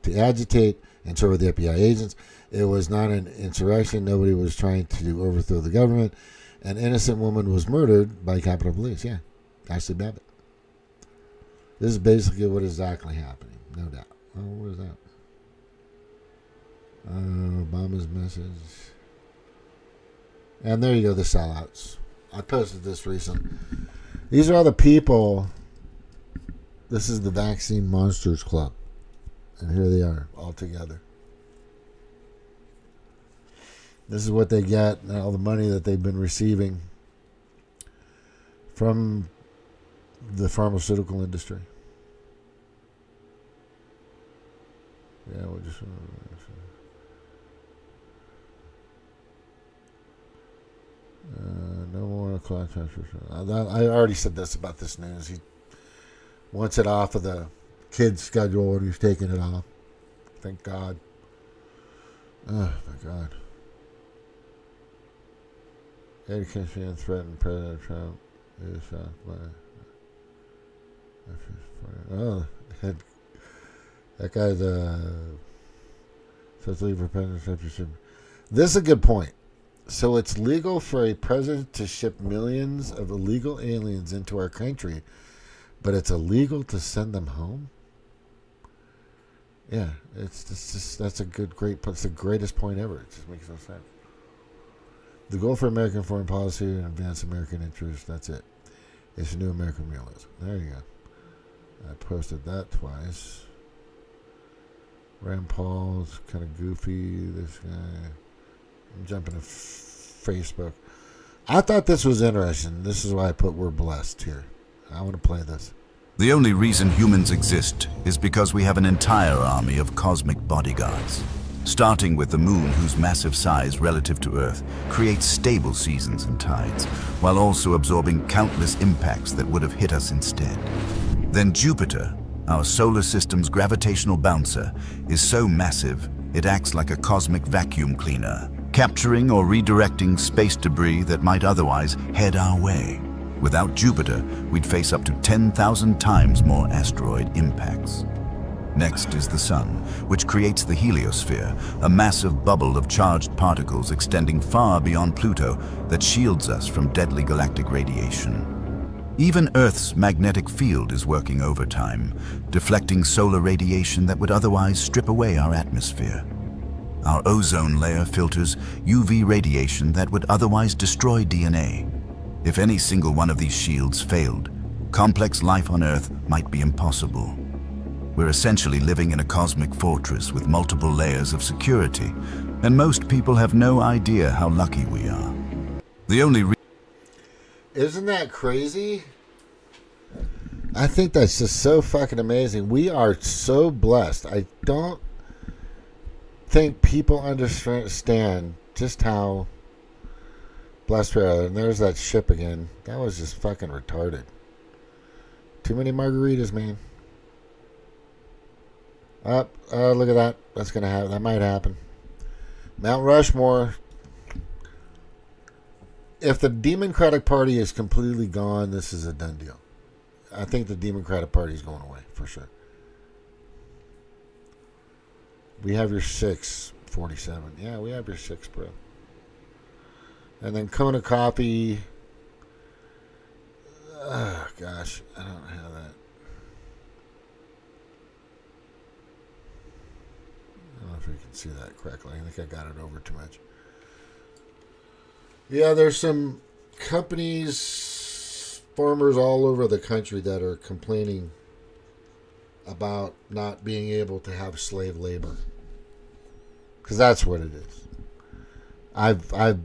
[SPEAKER 1] to agitate, and so were the FBI agents. It was not an insurrection. Nobody was trying to overthrow the government. An innocent woman was murdered by Capitol Police. Yeah, Ashley Babbitt. This is basically what is exactly happening, no doubt. Oh, what is that? Obama's message. And there you go, the sellouts. I posted this recently. These are all the people. This is the Vaccine Monsters Club. And here they are, all together. This is what they get, and all the money that they've been receiving from the pharmaceutical industry. Yeah, we'll just... no more clock transfer. I already said this about this news. He wants it off of the kid's schedule, and he's taking it off. Thank God. Oh, my God. Education threatened President Trump is shocked by. Oh, that guy's supposed to leave for president. This is a good point. So it's legal for a president to ship millions of illegal aliens into our country, but it's illegal to send them home? Yeah, it's just that's a great. It's the greatest point ever. It just makes no sense. The goal for American foreign policy and advance American interests. That's it. It's a new American realism. There you go. I posted that twice. Rand Paul's kind of goofy. This guy. I'm jumping to Facebook. I thought this was interesting. This is why I put "we're blessed" here. I want to play this.
[SPEAKER 18] The only reason humans exist is because we have an entire army of cosmic bodyguards. Starting with the moon, whose massive size relative to Earth creates stable seasons and tides, while also absorbing countless impacts that would have hit us instead. Then Jupiter, our solar system's gravitational bouncer, is so massive it acts like a cosmic vacuum cleaner, capturing or redirecting space debris that might otherwise head our way. Without Jupiter, we'd face up to 10,000 times more asteroid impacts. Next is the Sun, which creates the heliosphere, a massive bubble of charged particles extending far beyond Pluto that shields us from deadly galactic radiation. Even Earth's magnetic field is working overtime, deflecting solar radiation that would otherwise strip away our atmosphere. Our ozone layer filters UV radiation that would otherwise destroy DNA. If any single one of these shields failed, complex life on Earth might be impossible. We're essentially living in a cosmic fortress with multiple layers of security, and most people have no idea how lucky we are. The only
[SPEAKER 1] Isn't that crazy? I think that's just so fucking amazing. We are so blessed. I don't think people understand just how blessed we are. And there's that ship again. That was just fucking retarded. Too many margaritas, man. Look at that. That's gonna happen. That might happen. Mount Rushmore. If the Demoncratic Party is completely gone, this is a done deal. I think the Democratic Party is going away for sure. We have your 647. Yeah, we have your 6, bro. And then Kona Coffee. Oh, gosh. I don't have that. I don't know if you can see that correctly. I think I got it over too much. Yeah, there's some companies, farmers all over the country that are complaining about not being able to have slave labor. Because that's what it is. I've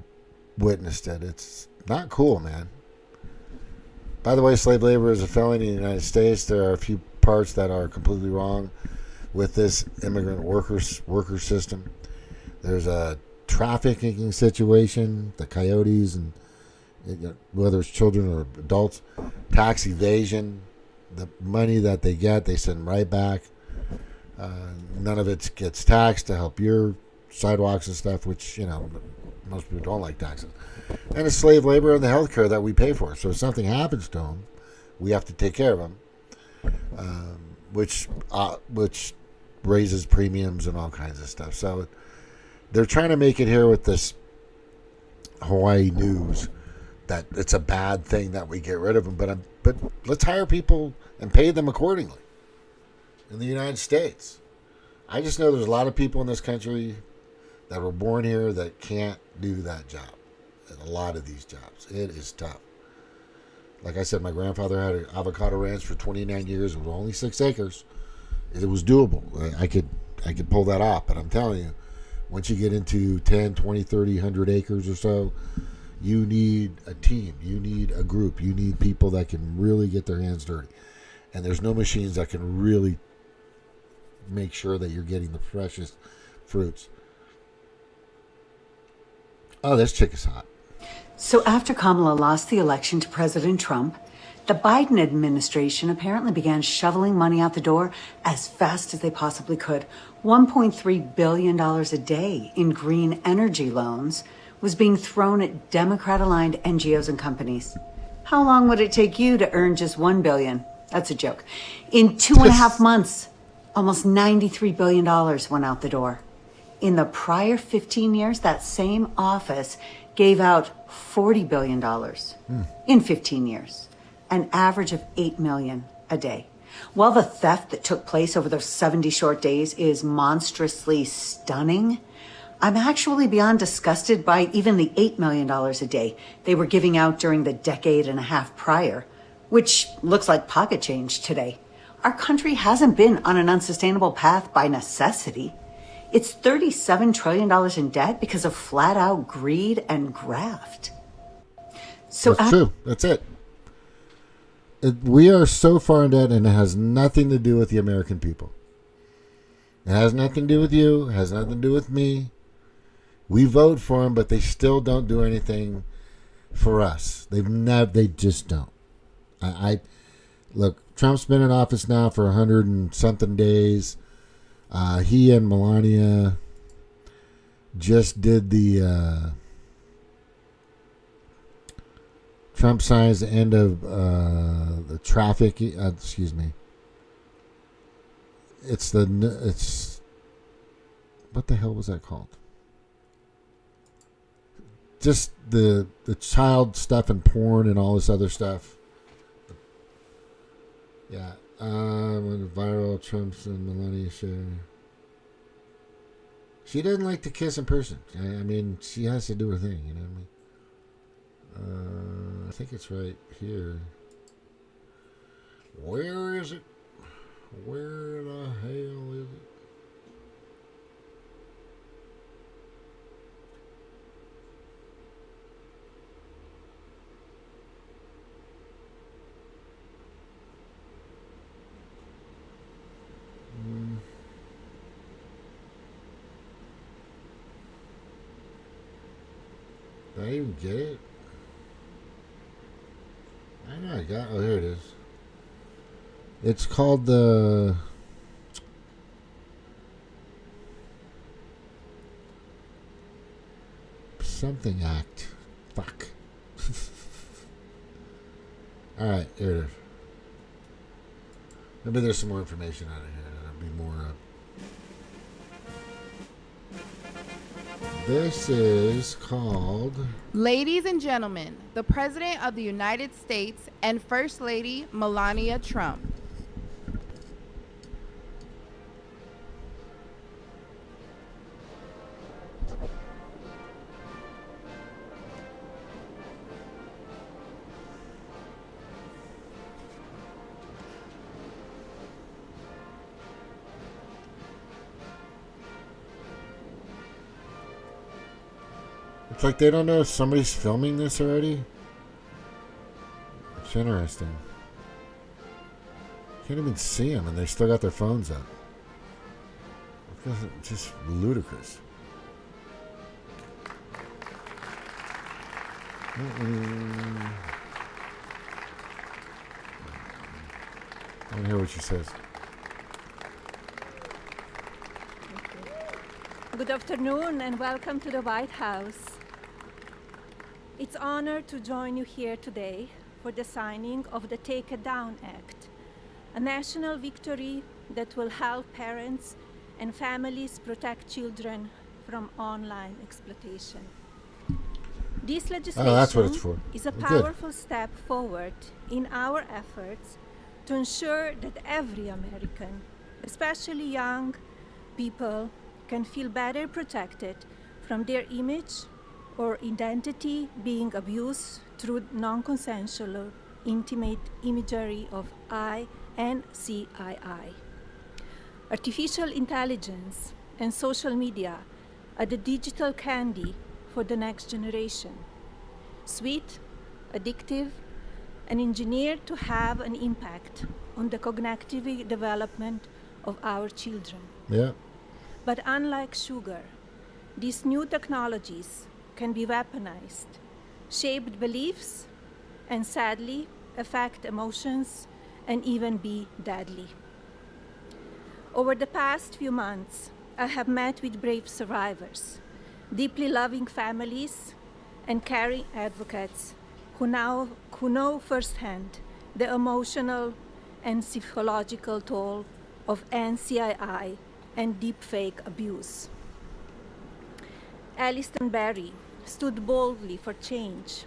[SPEAKER 1] witnessed it. It's not cool, man. By the way, slave labor is a felony in the United States. There are a few parts that are completely wrong with this immigrant worker system. There's a trafficking situation, the coyotes, and whether it's children or adults, tax evasion, the money that they get, they send right back. None of it gets taxed to help your sidewalks and stuff, which, most people don't like taxes. And it's slave labor and the health care that we pay for. So if something happens to them, we have to take care of them, which raises premiums and all kinds of stuff. So they're trying to make it here with this Hawaii news that it's a bad thing that we get rid of them. But let's hire people and pay them accordingly in the United States. I just know there's a lot of people in this country that were born here that can't do that job. And a lot of these jobs. It is tough. Like I said, my grandfather had an avocado ranch for 29 years. It was only 6 acres. It was doable. I could pull that off. But I'm telling you, once you get into 10, 20, 30, 100 acres or so, you need a team. You need a group. You need people that can really get their hands dirty. And there's no machines that can really make sure that you're getting the freshest fruits. Oh, this chick is hot.
[SPEAKER 19] So after Kamala lost the election to President Trump, the Biden administration apparently began shoveling money out the door as fast as they possibly could. $1.3 billion a day in green energy loans, was being thrown at Democrat-aligned NGOs and companies. How long would it take you to earn just $1 billion? That's a joke. In 2.5 months, almost $93 billion went out the door. In the prior 15 years, that same office gave out $40 billion in 15 years, an average of $8 million a day. While the theft that took place over those 70 short days is monstrously stunning, I'm actually beyond disgusted by even the $8 million a day they were giving out during the decade and a half prior, which looks like pocket change today. Our country hasn't been on an unsustainable path by necessity. It's $37 trillion in debt because of flat out greed and graft. So
[SPEAKER 1] That's true. That's it. We are so far in debt, and it has nothing to do with the American people. It has nothing to do with you. It has nothing to do with me. We vote for them, but they still don't do anything for us. They just don't. Look, Trump's been in office now for 100 and something days. He and Melania just did the Trump signs the end of the traffic. Excuse me. It's what the hell was that called? Just the child stuff and porn and all this other stuff. Yeah. When viral Trump's and Melania share. She doesn't like to kiss in person. I mean, she has to do her thing, you know what I mean? I think it's right here. Where is it? Where the hell is it? Did I even get it? I know I got. Oh, here it is. It's called the something act. Fuck. All right, here it is. Maybe there's some more information out of here. There'll be more. This is called...
[SPEAKER 20] Ladies and gentlemen, the President of the United States and First Lady Melania Trump.
[SPEAKER 1] It's like they don't know if somebody's filming this already. It's interesting. Can't even see them, and they still got their phones up. It's just ludicrous. I want to hear what she says.
[SPEAKER 21] Good afternoon and welcome to the White House. It's an honor to join you here today for the signing of the Take It Down Act, a national victory that will help parents and families protect children from online exploitation. This legislation is a powerful step forward in our efforts to ensure that every American, especially young people, can feel better protected from their image or identity being abused through non-consensual or intimate imagery of I and CII. Artificial intelligence and social media are the digital candy for the next generation. Sweet, addictive, and engineered to have an impact on the cognitive development of our children.
[SPEAKER 1] Yeah.
[SPEAKER 21] But unlike sugar, these new technologies can be weaponized, shape beliefs, and sadly affect emotions and even be deadly. Over the past few months, I have met with brave survivors, deeply loving families, and caring advocates who know firsthand the emotional and psychological toll of NCII and deepfake abuse. Alliston Berry stood boldly for change,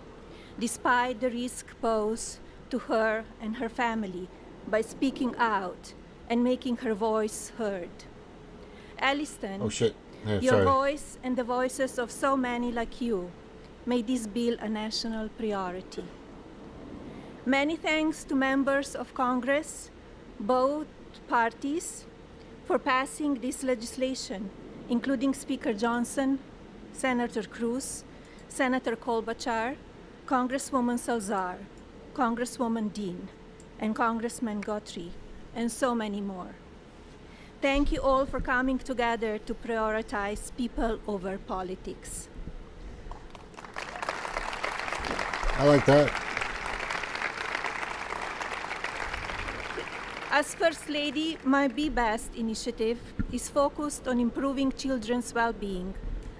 [SPEAKER 21] despite the risk posed to her and her family by speaking out and making her voice heard. Alliston,
[SPEAKER 1] Oh shit! Yeah,
[SPEAKER 21] your
[SPEAKER 1] sorry.
[SPEAKER 21] voice and the voices of so many like you made this bill a national priority. Many thanks to members of Congress, both parties, for passing this legislation, including Speaker Johnson, Senator Cruz, Senator Klobuchar, Congresswoman Salazar, Congresswoman Dean, and Congressman Guthrie, and so many more. Thank you all for coming together to prioritize people over politics.
[SPEAKER 1] I like that.
[SPEAKER 21] As First Lady, my Be Best initiative is focused on improving children's well-being,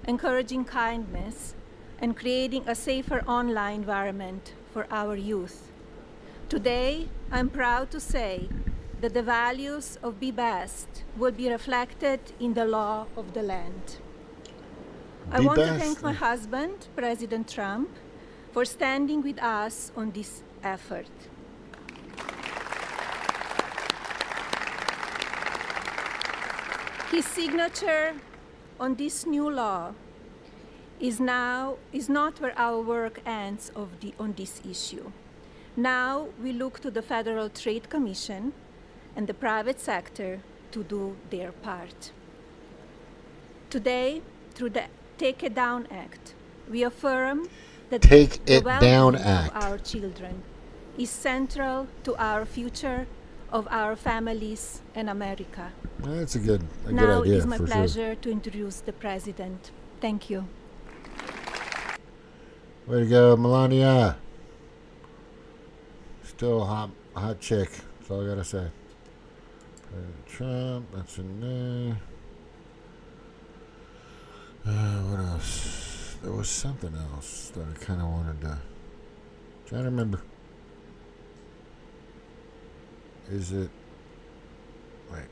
[SPEAKER 21] encouraging kindness, and creating a safer online environment for our youth. Today, I'm proud to say that the values of Be Best will be reflected in the law of the land. I want to thank my husband, President Trump, for standing with us on this effort. His signature on this new law is not where our work ends on this issue. Now we look to the Federal Trade Commission and the private sector to do their part. Today, through the Take It Down Act, we affirm that
[SPEAKER 1] Take
[SPEAKER 21] the
[SPEAKER 1] It Down
[SPEAKER 21] well-being
[SPEAKER 1] Act.
[SPEAKER 21] of our children is central to our future, of our families, and America.
[SPEAKER 1] Well, that's a good
[SPEAKER 21] Now
[SPEAKER 1] idea
[SPEAKER 21] it is my
[SPEAKER 1] for
[SPEAKER 21] pleasure to introduce the President. Thank you.
[SPEAKER 1] Way to go, Melania. Still a hot chick. That's all I gotta say. President Trump, that's in there. What else? There was something else that I kind of wanted to. Trying to remember. Is it? Wait.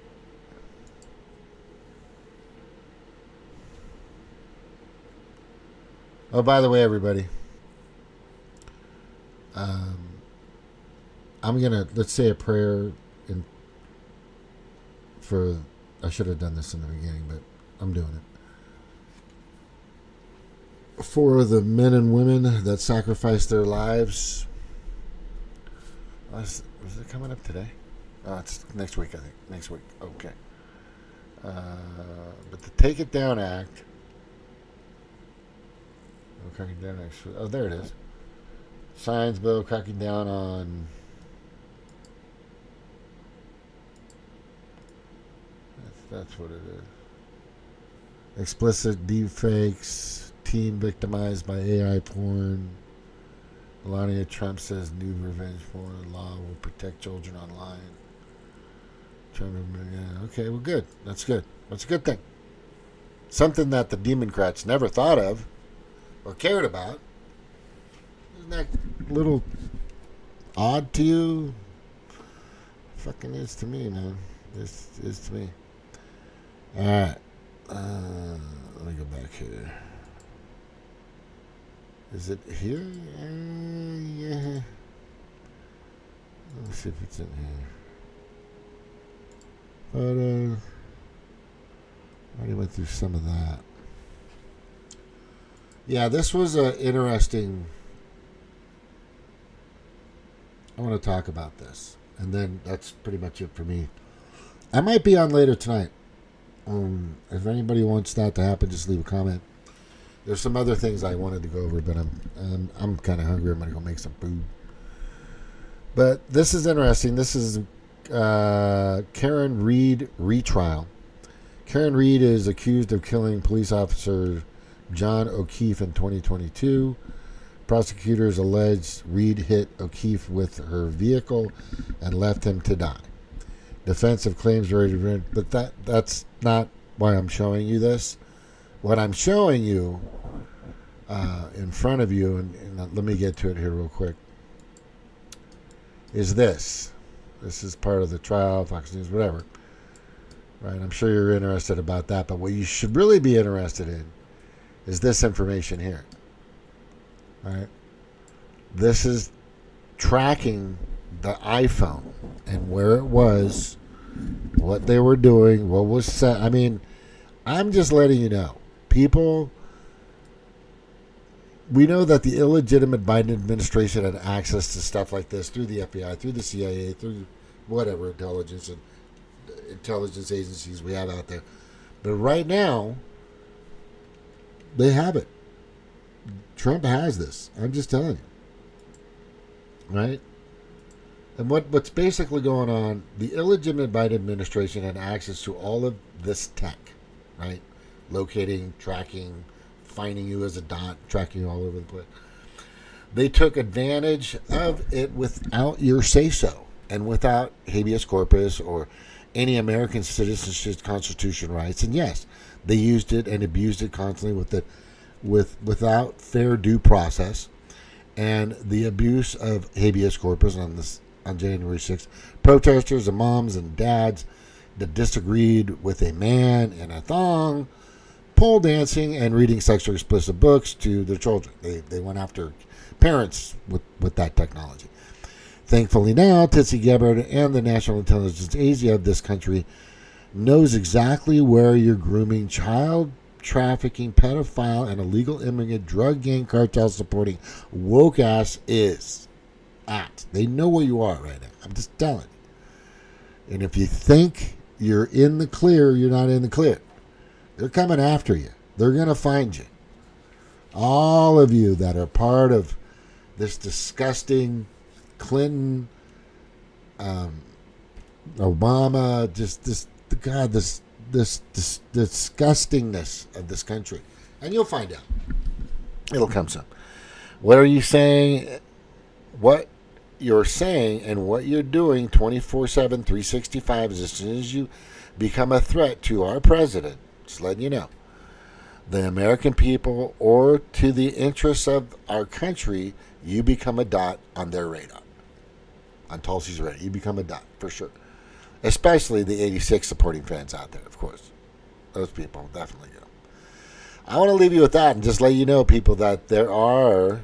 [SPEAKER 1] Oh, by the way, everybody. I'm gonna let's say a prayer I should have done this in the beginning, but I'm doing it. For the men and women that sacrificed their lives. Was it coming up today? Oh, it's next week, I think. Next week. Okay. But the Take It Down Act. Cracking down actually. Oh, there it is. Signs bill cracking down on. That's what it is. Explicit deepfakes. Teen victimized by AI porn. Melania Trump says new revenge porn law will protect children online. Yeah, okay, well, good. That's good. That's a good thing. Something that the Demoncrats never thought of or cared about. Isn't that a little odd to you? Fucking is to me, man. This is to me. All right. Let me go back here. Is it here? Yeah. Let's see if it's in here. But I already went through some of that. Yeah, this was an interesting. I want to talk about this, and then that's pretty much it for me. I might be on later tonight. If anybody wants that to happen, just leave a comment. There's some other things I wanted to go over, but I'm kind of hungry. I'm gonna go make some food. But this is interesting. This is Karen Reed retrial. Karen Reed is accused of killing police officer John O'Keefe in 2022. Prosecutors allege Reed hit O'Keefe with her vehicle and left him to die. Defensive claims were already written, but that's not why I'm showing you this. What I'm showing you in front of you, and let me get to it here real quick, is this. This is part of the trial, Fox News, whatever. Right? I'm sure you're interested about that, but what you should really be interested in is this information here. Right? This is tracking the iPhone and where it was, what they were doing, what was set. I mean, I'm just letting you know. People, we know that the illegitimate Biden administration had access to stuff like this through the FBI, through the CIA, through whatever intelligence agencies we have out there. But right now, they have it. Trump has this. I'm just telling you. Right? And what's basically going on, the illegitimate Biden administration had access to all of this tech, right? Locating, tracking, finding you as a dot, tracking you all over the place. They took advantage of it without your say-so and without habeas corpus or any American citizenship constitution rights. And yes, they used it and abused it constantly without fair due process. And the abuse of habeas corpus on January 6th. Protesters and moms and dads that disagreed with a man in a thong, pole dancing, and reading sexually explicit books to their children. They went after parents with that technology. Thankfully now, Tulsi Gabbard and the National Intelligence Agency of this country knows exactly where you're grooming child trafficking, pedophile, and illegal immigrant drug gang cartel supporting woke ass is at. They know where you are right now. I'm just telling you. And if you think you're in the clear, you're not in the clear. They're coming after you. They're going to find you. All of you that are part of this disgusting Clinton, Obama, this disgustingness of this country. And you'll find out. It'll come soon. What are you saying? What you're saying and what you're doing 24/7, 365 is as soon as you become a threat to our president, just letting you know, the American people, or to the interests of our country, you become a dot on their radar. On Tulsi's radar. You become a dot, for sure. Especially the 86 supporting fans out there, of course. Those people definitely go. I want to leave you with that and just let you know, people, that there are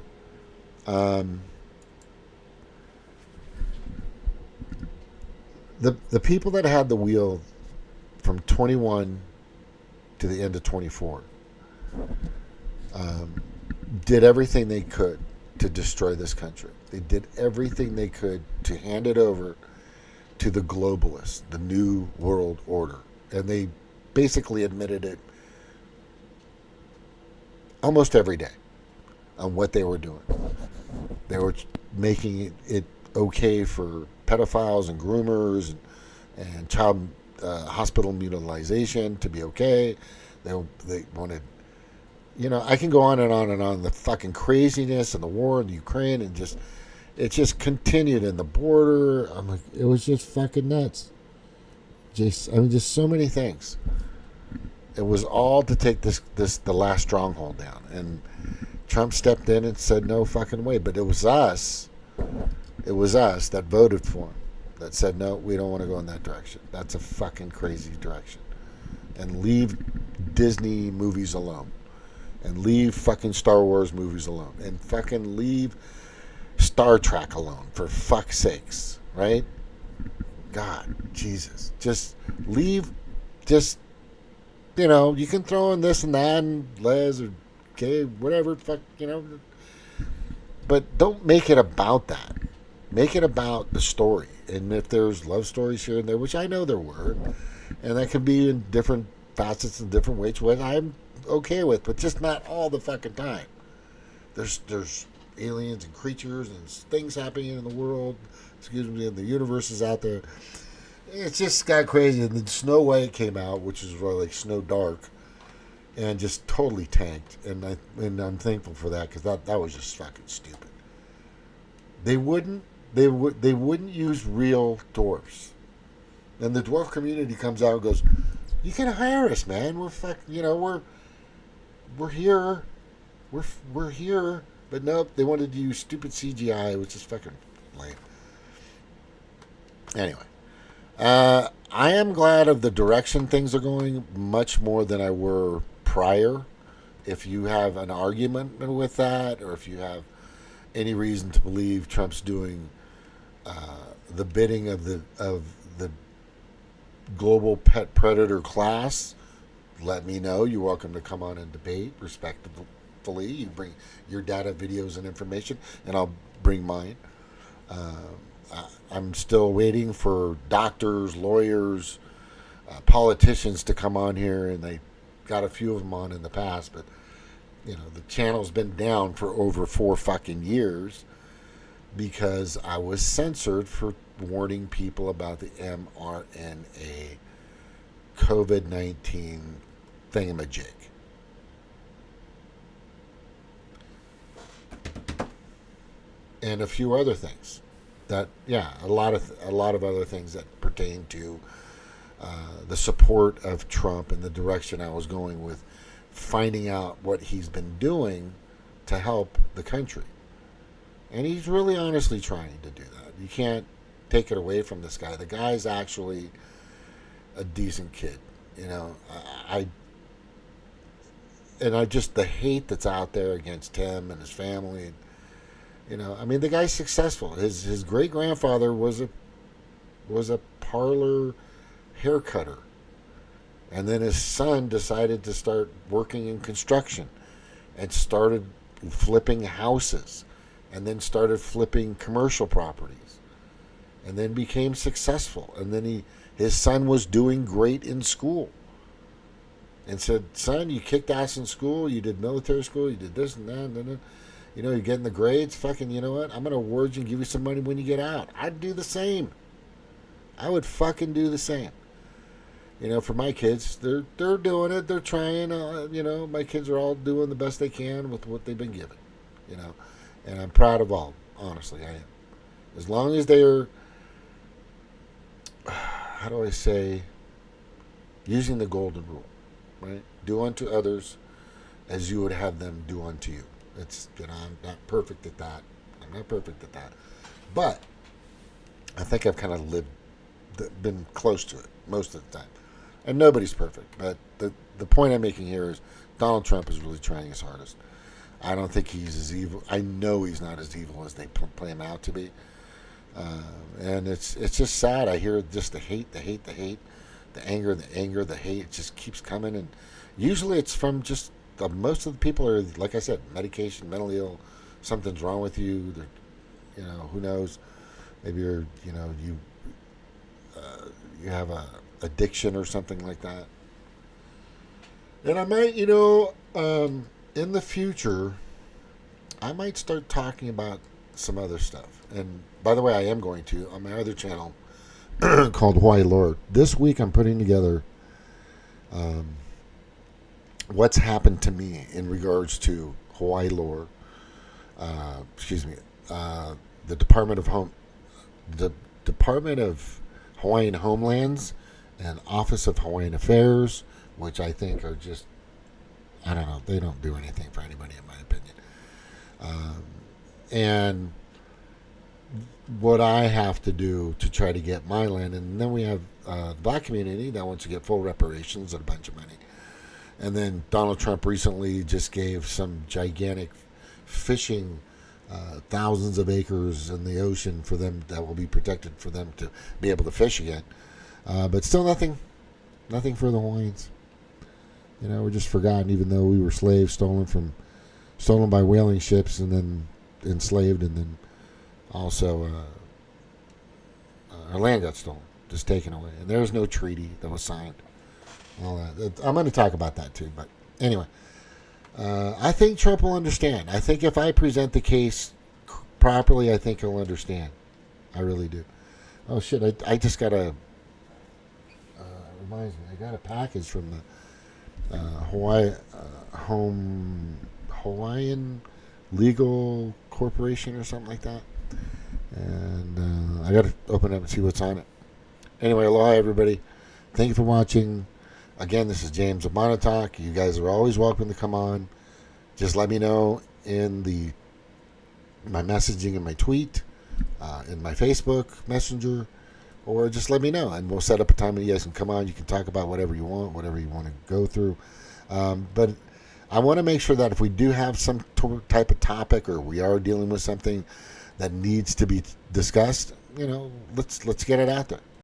[SPEAKER 1] the people that had the wheel from 21 to the end of 24 did everything they could to destroy this country. They did everything they could to hand it over to the globalists, the New World Order. And they basically admitted it almost every day on what they were doing. They were making it okay for pedophiles and groomers and child hospital mutilization to be okay. They wanted, I can go on and on and on. The fucking craziness and the war in Ukraine and it just continued in the border. I'm like, it was just fucking nuts. Just so many things. It was all to take the last stronghold down. And Trump stepped in and said, no fucking way. But it was us that voted for him, that said, no, we don't want to go in that direction. That's a fucking crazy direction. And leave Disney movies alone. And leave fucking Star Wars movies alone. And fucking leave Star Trek alone, for fuck's sakes, right? God, Jesus. Just leave, you can throw in this and that and Les or gay, whatever, fuck, but don't make it about that. Make it about the story. And if there's love stories here and there, which I know there were, and that can be in different facets and different ways, which I'm okay with, but just not all the fucking time. There's aliens and creatures and things happening in the world, and the universe is out there. It's just got crazy. And then Snow White came out, which is really like Snow Dark, and just totally tanked. And I'm thankful for that, because that was just fucking stupid. They wouldn't use real dwarfs. And the dwarf community comes out and goes, "You can hire us, man. We're we're here. We're here. But nope, they wanted to use stupid CGI, which is fucking lame. Anyway, I am glad of the direction things are going, much more than I were prior. If you have an argument with that, or if you have any reason to believe Trump's doing the bidding of the global pet predator class, let me know. You're welcome to come on and debate respectfully. You bring your data, videos, and information, and I'll bring mine. I'm still waiting for doctors, lawyers, politicians to come on here, and they got a few of them on in the past, but you know, the channel's been down for over 4 fucking years because I was censored for warning people about the mRNA COVID-19 thingamajig. And a few other things that, a lot of other things that pertain to the support of Trump and the direction I was going with finding out what he's been doing to help the country. And he's really honestly trying to do that. You can't take it away from this guy. The guy's actually a decent kid. You know, I just, the hate that's out there against him and his family, and, you know, I mean, the guy's successful. His great grandfather was a parlor hair cutter. And then his son decided to start working in construction and started flipping houses and then started flipping commercial properties and then became successful. And then his son was doing great in school and said, son, you kicked ass in school, you did military school, you did this and that, and you know, you're getting the grades, fucking, you know what, I'm going to award you and give you some money when you get out. I'd do the same. I would fucking do the same. You know, for my kids, they're doing it. They're trying. You know, my kids are all doing the best they can with what they've been given. You know, and I'm proud of all. Honestly, I am. As long as they're, how do I say, using the golden rule, right? Do unto others as you would have them do unto you. It's, you know, I'm not perfect at that. But I think I've kind of been close to it most of the time. And nobody's perfect, but the point I'm making here is Donald Trump is really trying his hardest. I don't think he's as evil. I know he's not as evil as they play him out to be. And it's just sad. I hear just the hate, the anger, the hate. It just keeps coming. And usually it's from just most of the people are, like I said, medication, mentally ill, something's wrong with you. You know, who knows? Maybe you're, you know, you have a addiction or something like that. And I might, you know, in the future, I might start talking about some other stuff. And by the way, I am going to on my other channel called Hawaii Lore. This week I'm putting together what's happened to me in regards to Hawaii Lore. The Department of Hawaiian Homelands and Office of Hawaiian Affairs, which I think are just, I don't know, they don't do anything for anybody in my opinion. And what I have to do to try to get my land, and then we have the black community that wants to get full reparations and a bunch of money. And then Donald Trump recently just gave some gigantic fishing, thousands of acres in the ocean for them that will be protected for them to be able to fish again. But still nothing for the Hawaiians. You know, we're just forgotten, even though we were slaves, stolen by whaling ships and then enslaved, and then also our land got stolen, just taken away. And there's no treaty that was signed. All that. I'm going to talk about that too. But anyway, I think Trump will understand. I think if I present the case properly, I think he'll understand. I really do. Oh shit! I just got a. Reminds me, I got a package from the Hawaiian Legal Corporation or something like that, and I got to open it up and see what's on it. Anyway, aloha everybody. Thank you for watching. Again, this is James of Montauk. You guys are always welcome to come on. Just let me know in my messaging in my tweet, in my Facebook Messenger, or just let me know, and we'll set up a time that you guys can come on. You can talk about whatever you want to go through. But I want to make sure that if we do have some type of topic, or we are dealing with something that needs to be discussed, let's get it out there.